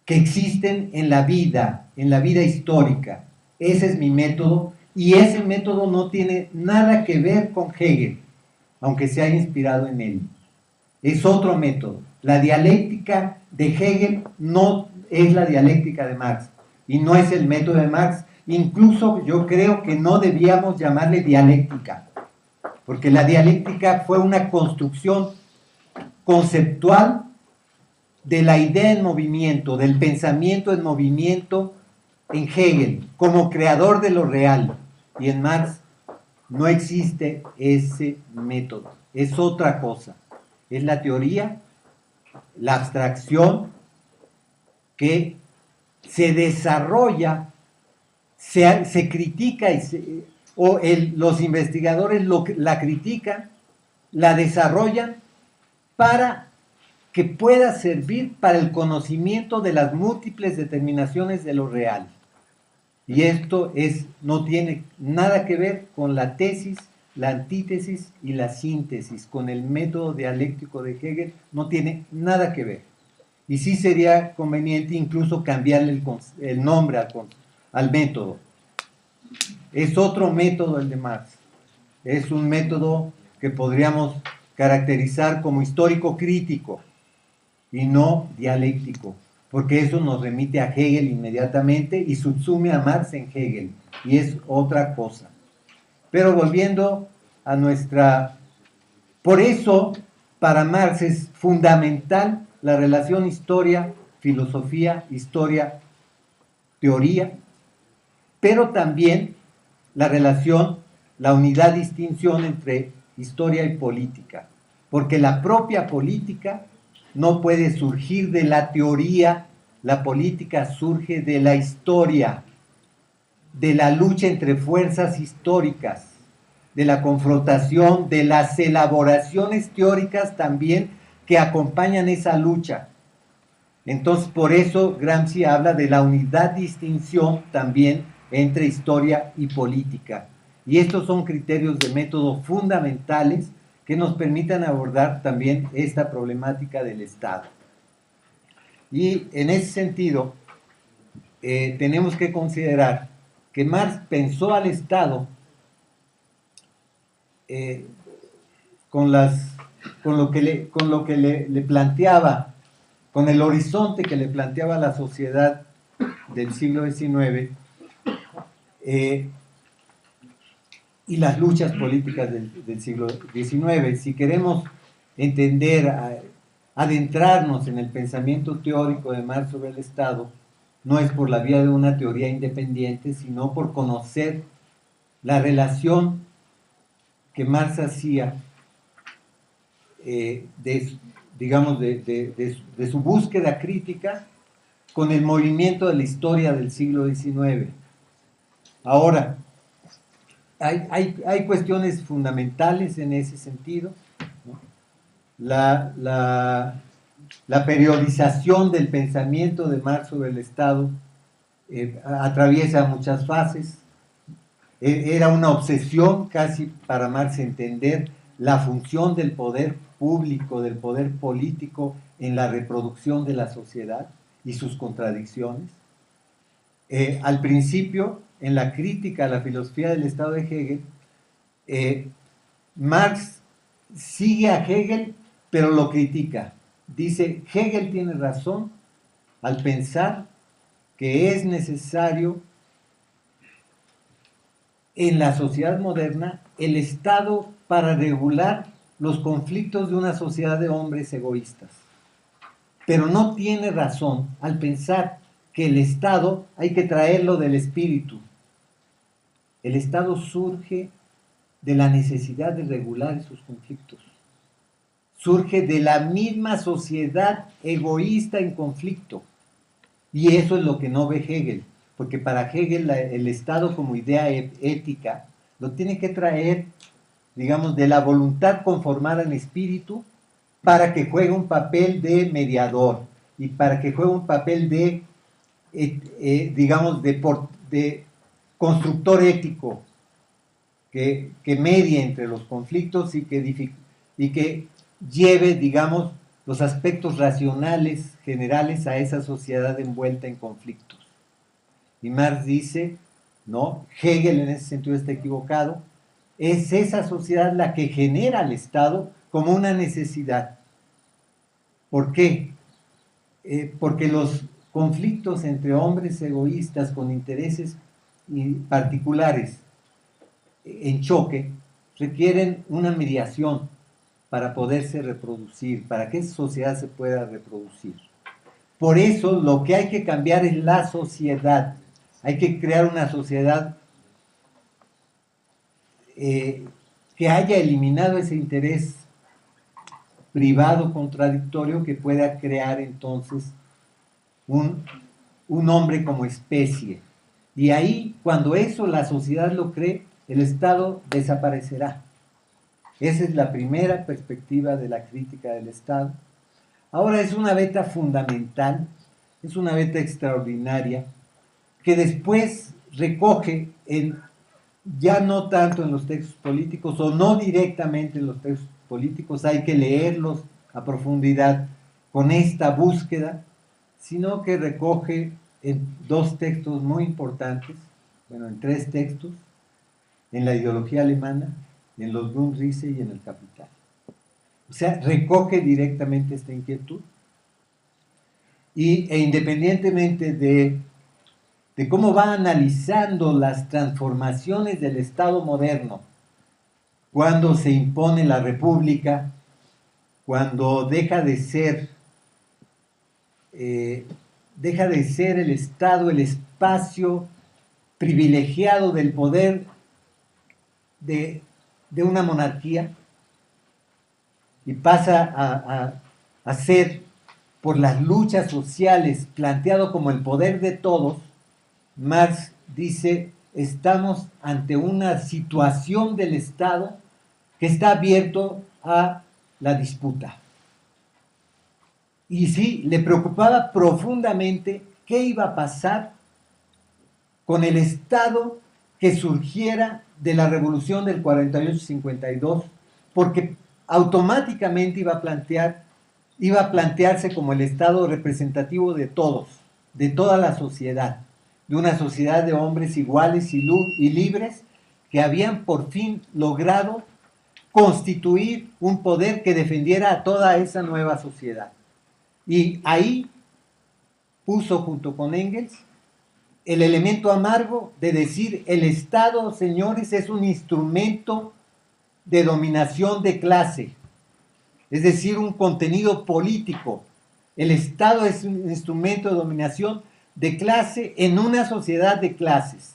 que existen en la vida histórica. Ese es mi método, y ese método no tiene nada que ver con Hegel, aunque se haya inspirado en él. Es otro método. La dialéctica de Hegel no es la dialéctica de Marx, y no es el método de Marx. Incluso yo creo que no debíamos llamarle dialéctica, porque la dialéctica fue una construcción conceptual de la idea en movimiento, del pensamiento en movimiento en Hegel, como creador de lo real. Y en Marx no existe ese método, es otra cosa. Es la teoría, la abstracción que se desarrolla, se critica, los investigadores la critican, la desarrollan para que pueda servir para el conocimiento de las múltiples determinaciones de lo real. Y esto no tiene nada que ver con la tesis, la antítesis y la síntesis, con el método dialéctico de Hegel, no tiene nada que ver. Y sí sería conveniente incluso cambiarle el nombre al método. Es otro método el de Marx. Es un método que podríamos caracterizar como histórico crítico y no dialéctico, porque eso nos remite a Hegel inmediatamente y subsume a Marx en Hegel, y es otra cosa. Pero volviendo a por eso para Marx es fundamental la relación historia, filosofía, historia, teoría, pero también la relación, la unidad, distinción entre historia y política, porque la propia política no puede surgir de la teoría, la política surge de la historia, de la lucha entre fuerzas históricas, de la confrontación, de las elaboraciones teóricas también que acompañan esa lucha. Entonces, por eso Gramsci habla de la unidad, distinción también entre historia y política. Y estos son criterios de método fundamentales que nos permitan abordar también esta problemática del Estado. Y en ese sentido, tenemos que considerar que Marx pensó al Estado con lo que le planteaba, con el horizonte que le planteaba la sociedad del siglo XIX, y las luchas políticas del siglo XIX. Si queremos entender, adentrarnos en el pensamiento teórico de Marx sobre el Estado, no es por la vía de una teoría independiente, sino por conocer la relación que Marx hacía de su búsqueda crítica con el movimiento de la historia del siglo XIX. Ahora, hay cuestiones fundamentales en ese sentido, ¿no? La periodización del pensamiento de Marx sobre el Estado atraviesa muchas fases. Era una obsesión casi para Marx entender la función del poder público, del poder político en la reproducción de la sociedad y sus contradicciones. Al principio, en la crítica a la filosofía del Estado de Hegel, Marx sigue a Hegel, pero lo critica. Dice, Hegel tiene razón al pensar que es necesario en la sociedad moderna el Estado para regular los conflictos de una sociedad de hombres egoístas. Pero no tiene razón al pensar que el Estado hay que traerlo del espíritu. El Estado surge de la necesidad de regular esos conflictos. Surge de la misma sociedad egoísta en conflicto. Y eso es lo que no ve Hegel, porque para Hegel el Estado como idea ética lo tiene que traer, digamos, de la voluntad conformada en espíritu para que juegue un papel de mediador. y para que juegue un papel de, digamos, de constructor ético que medie entre los conflictos y que lleve, digamos, los aspectos racionales generales a esa sociedad envuelta en conflictos. Y Marx dice, no, Hegel en ese sentido está equivocado, es esa sociedad la que genera al Estado como una necesidad. ¿Por qué? Porque los conflictos entre hombres egoístas con intereses particulares en choque requieren una mediación para poderse reproducir, para que esa sociedad se pueda reproducir. Por eso lo que hay que cambiar es la sociedad. Hay que crear una sociedad que haya eliminado ese interés privado contradictorio que pueda crear entonces un hombre como especie. Y ahí, cuando eso la sociedad lo cree, el Estado desaparecerá. Esa es la primera perspectiva de la crítica del Estado. Ahora es una beta fundamental, es una beta extraordinaria, que después recoge ya no tanto en los textos políticos o no directamente en los textos políticos, hay que leerlos a profundidad con esta búsqueda, sino que recoge en dos textos muy importantes, bueno, en tres textos, en la ideología alemana, en los Grundrisse y en el Capital. O sea, recoge directamente esta inquietud e independientemente de cómo va analizando las transformaciones del Estado moderno, cuando se impone la República, cuando deja de ser el Estado el espacio privilegiado del poder de una monarquía y pasa a ser, por las luchas sociales, planteado como el poder de todos. Marx dice, estamos ante una situación del Estado que está abierto a la disputa. Y sí, le preocupaba profundamente qué iba a pasar con el Estado que surgiera de la revolución del 48-52, porque automáticamente iba a plantearse como el Estado representativo de todos, de toda la sociedad, de una sociedad de hombres iguales y libres que habían por fin logrado constituir un poder que defendiera a toda esa nueva sociedad. Y ahí puso junto con Engels el elemento amargo de decir, el Estado, señores, es un instrumento de dominación de clase, es decir, un contenido político. El Estado es un instrumento de dominación de clase en una sociedad de clases.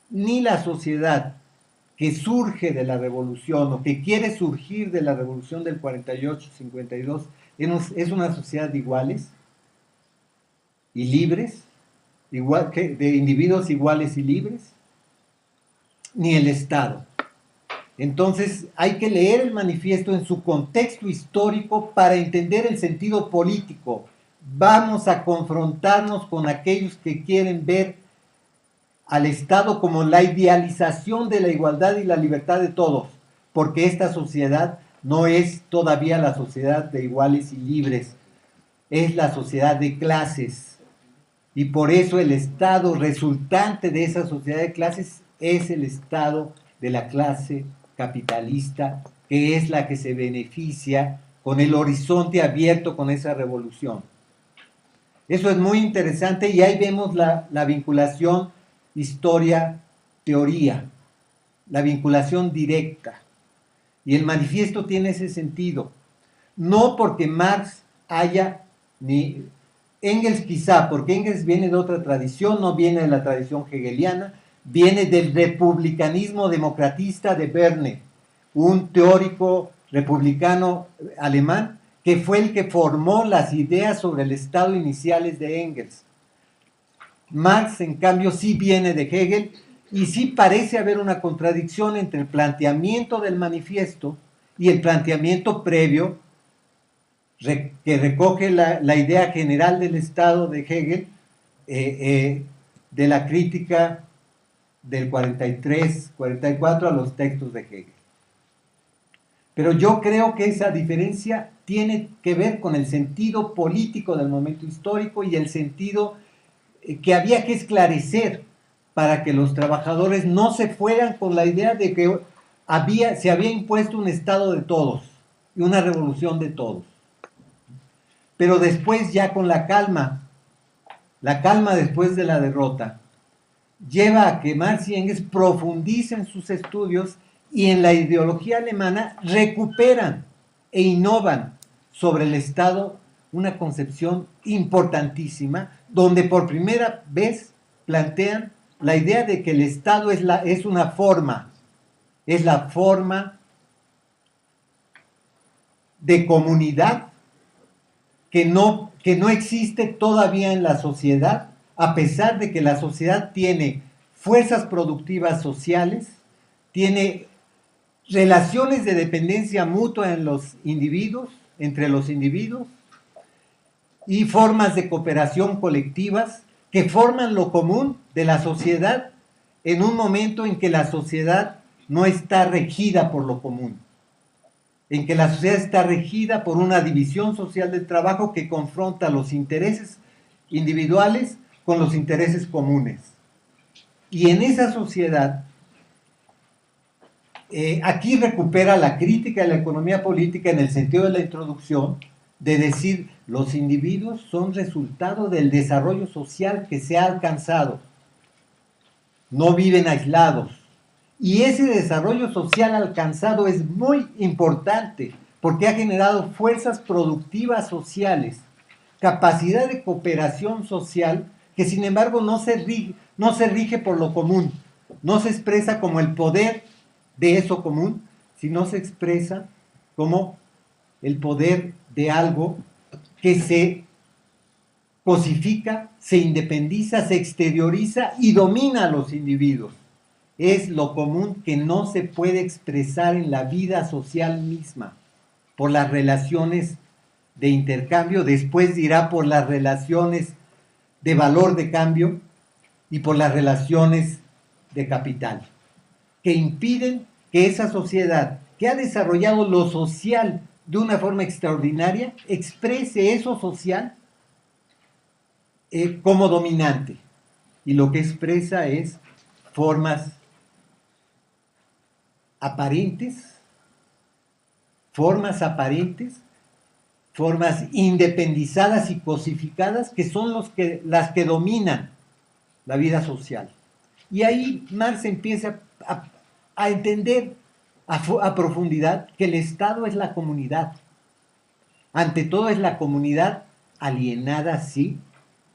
Ni la sociedad que surge de la revolución o que quiere surgir de la revolución del 48-52 es una sociedad de iguales y libres, de individuos iguales y libres, ni el Estado. Entonces hay que leer el manifiesto en su contexto histórico para entender el sentido político. Vamos a confrontarnos con aquellos que quieren ver al Estado como la idealización de la igualdad y la libertad de todos, porque esta sociedad no es todavía la sociedad de iguales y libres, es la sociedad de clases, y por eso el Estado resultante de esa sociedad de clases es el Estado de la clase capitalista, que es la que se beneficia con el horizonte abierto con esa revolución. Eso es muy interesante y ahí vemos la vinculación historia-teoría, la vinculación directa. Y el manifiesto tiene ese sentido. No porque Marx ni Engels quizá, porque Engels viene de otra tradición, no viene de la tradición hegeliana, viene del republicanismo democratista de Verne, un teórico republicano alemán que fue el que formó las ideas sobre el Estado iniciales de Engels. Marx, en cambio, sí viene de Hegel y sí parece haber una contradicción entre el planteamiento del manifiesto y el planteamiento previo que recoge la idea general del Estado de Hegel, de la crítica del 43, 44 a los textos de Hegel. Pero yo creo que esa diferencia tiene que ver con el sentido político del momento histórico y el sentido que había que esclarecer para que los trabajadores no se fueran con la idea de que se había impuesto un Estado de todos y una revolución de todos. Pero después, ya con la calma después de la derrota, lleva a que Marx y Engels profundicen sus estudios y en la ideología alemana recuperan e innovan sobre el Estado una concepción importantísima, donde por primera vez plantean la idea de que el Estado es una forma, es la forma de comunidad que no existe todavía en la sociedad, a pesar de que la sociedad tiene fuerzas productivas sociales, tiene relaciones de dependencia mutua en los individuos, entre los individuos, y formas de cooperación colectivas que forman lo común de la sociedad en un momento en que la sociedad no está regida por lo común, en que la sociedad está regida por una división social del trabajo que confronta los intereses individuales con los intereses comunes. Y en esa sociedad, aquí recupera la crítica de la economía política en el sentido de la introducción, de decir, los individuos son resultado del desarrollo social que se ha alcanzado, no viven aislados. Y ese desarrollo social alcanzado es muy importante porque ha generado fuerzas productivas sociales, capacidad de cooperación social que sin embargo no se rige por lo común, no se expresa como el poder de eso común, sino se expresa como el poder de algo que se cosifica, se independiza, se exterioriza y domina a los individuos. Es lo común que no se puede expresar en la vida social misma, por las relaciones de intercambio, después dirá por las relaciones de valor de cambio y por las relaciones de capital, que impiden que esa sociedad que ha desarrollado lo social de una forma extraordinaria, exprese eso social como dominante. Y lo que expresa es formas aparentes, formas independizadas y cosificadas, que son las que dominan la vida social. Y ahí Marx empieza a entender a profundidad que el Estado es la comunidad. Ante todo es la comunidad alienada, sí,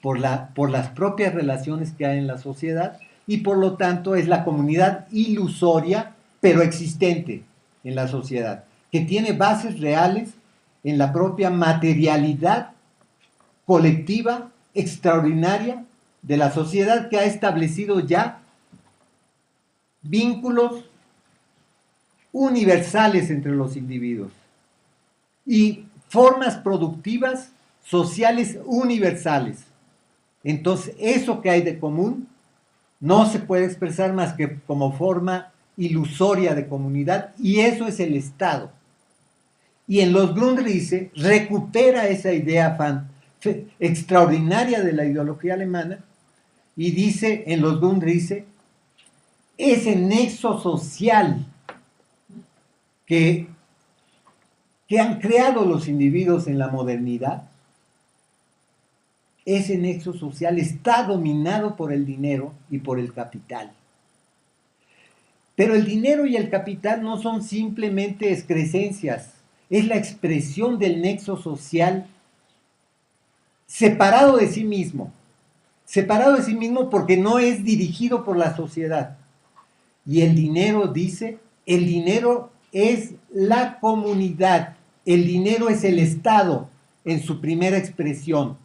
por las propias relaciones que hay en la sociedad, y por lo tanto es la comunidad ilusoria, pero existente en la sociedad, que tiene bases reales en la propia materialidad colectiva extraordinaria de la sociedad, que ha establecido ya vínculos universales entre los individuos y formas productivas sociales universales. Entonces, eso que hay de común no se puede expresar más que como forma ilusoria de comunidad, y eso es el Estado. Y en los Grundrisse recupera esa idea extraordinaria de la ideología alemana y dice en los Grundrisse, ese nexo social que han creado los individuos en la modernidad, ese nexo social está dominado por el dinero y por el capital. Pero el dinero y el capital no son simplemente excrescencias, es la expresión del nexo social separado de sí mismo porque no es dirigido por la sociedad. Y el dinero, dice, el dinero es la comunidad, el dinero es el Estado en su primera expresión.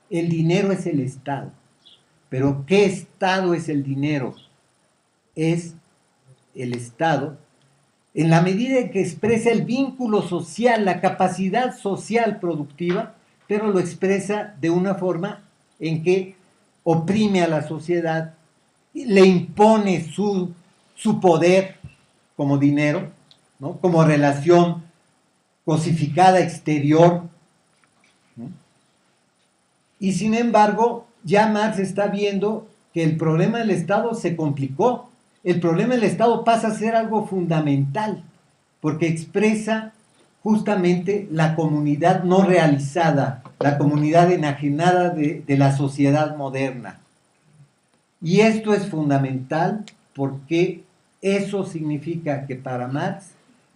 El dinero es el Estado. Pero ¿qué Estado es el dinero? El Estado en la medida en que expresa el vínculo social, la capacidad social productiva, pero lo expresa de una forma en que oprime a la sociedad, le impone su poder como dinero, ¿no? Como relación cosificada exterior, ¿no? Y sin embargo, ya Marx está viendo que el problema del Estado se complicó. El problema del Estado pasa a ser algo fundamental, porque expresa justamente la comunidad no realizada, la comunidad enajenada de la sociedad moderna. Y esto es fundamental porque eso significa que para Marx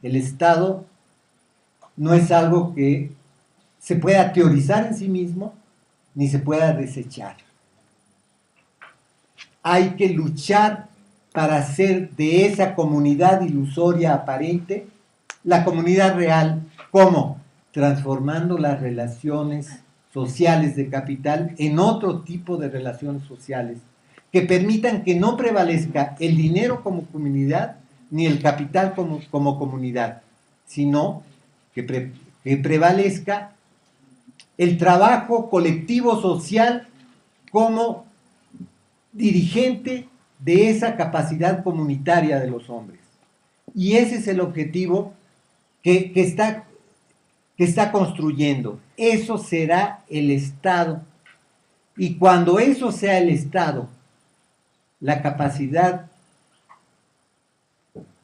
el Estado no es algo que se pueda teorizar en sí mismo, ni se pueda desechar. Hay que luchar para hacer de esa comunidad ilusoria aparente la comunidad real. ¿Cómo? Transformando las relaciones sociales de capital en otro tipo de relaciones sociales que permitan que no prevalezca el dinero como comunidad ni el capital como comunidad, sino que prevalezca el trabajo colectivo social como dirigente de esa capacidad comunitaria de los hombres. Y ese es el objetivo que está construyendo. Eso será el Estado. Y cuando eso sea el Estado, la capacidad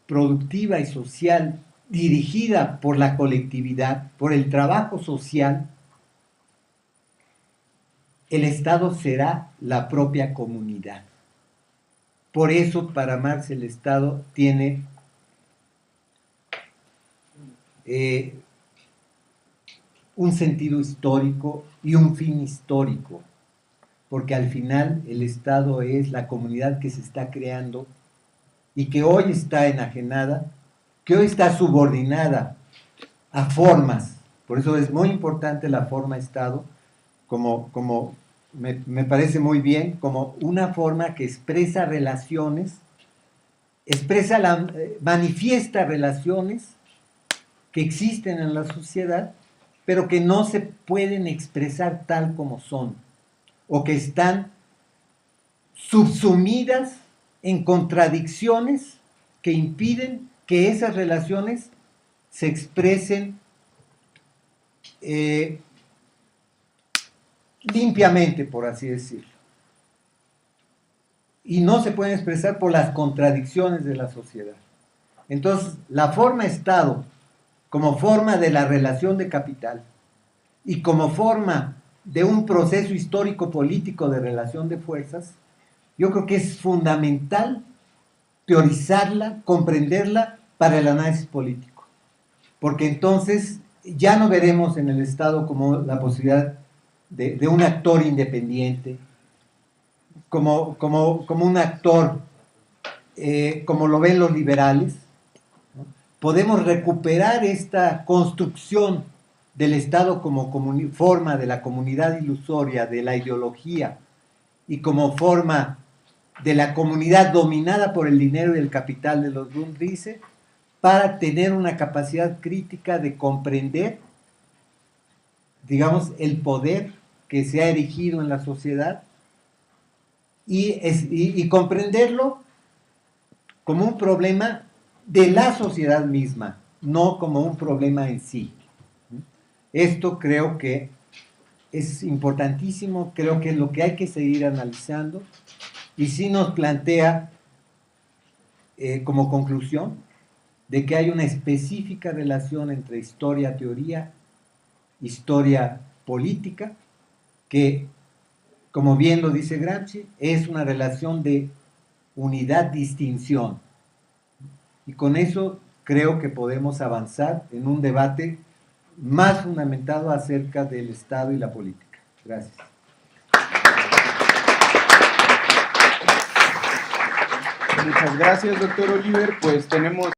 productiva y social dirigida por la colectividad, por el trabajo social, el Estado será la propia comunidad. Por eso, para Marx, el Estado tiene un sentido histórico y un fin histórico, porque al final el Estado es la comunidad que se está creando y que hoy está enajenada, que hoy está subordinada a formas. Por eso es muy importante la forma Estado, como me parece muy bien, como una forma que expresa relaciones, manifiesta relaciones que existen en la sociedad, pero que no se pueden expresar tal como son, o que están subsumidas en contradicciones que impiden que esas relaciones se expresen limpiamente, por así decirlo. Y no se pueden expresar por las contradicciones de la sociedad. Entonces, la forma Estado, como forma de la relación de capital y como forma de un proceso histórico-político de relación de fuerzas, yo creo que es fundamental teorizarla, comprenderla para el análisis político. Porque entonces ya no veremos en el Estado como la posibilidad de un actor independiente, como un actor, como lo ven los liberales, ¿no? Podemos recuperar esta construcción del Estado como forma de la comunidad ilusoria, de la ideología, y como forma de la comunidad dominada por el dinero y el capital de los Grundrisse, para tener una capacidad crítica de comprender, digamos, el poder que se ha erigido en la sociedad y comprenderlo como un problema de la sociedad misma, no como un problema en sí. Esto creo que es importantísimo, creo que es lo que hay que seguir analizando, y sí nos plantea como conclusión de que hay una específica relación entre historia-teoría, historia-política, que, como bien lo dice Gramsci, es una relación de unidad-distinción. Y con eso creo que podemos avanzar en un debate más fundamentado acerca del Estado y la política. Gracias. Muchas gracias, doctor Oliver. Pues tenemos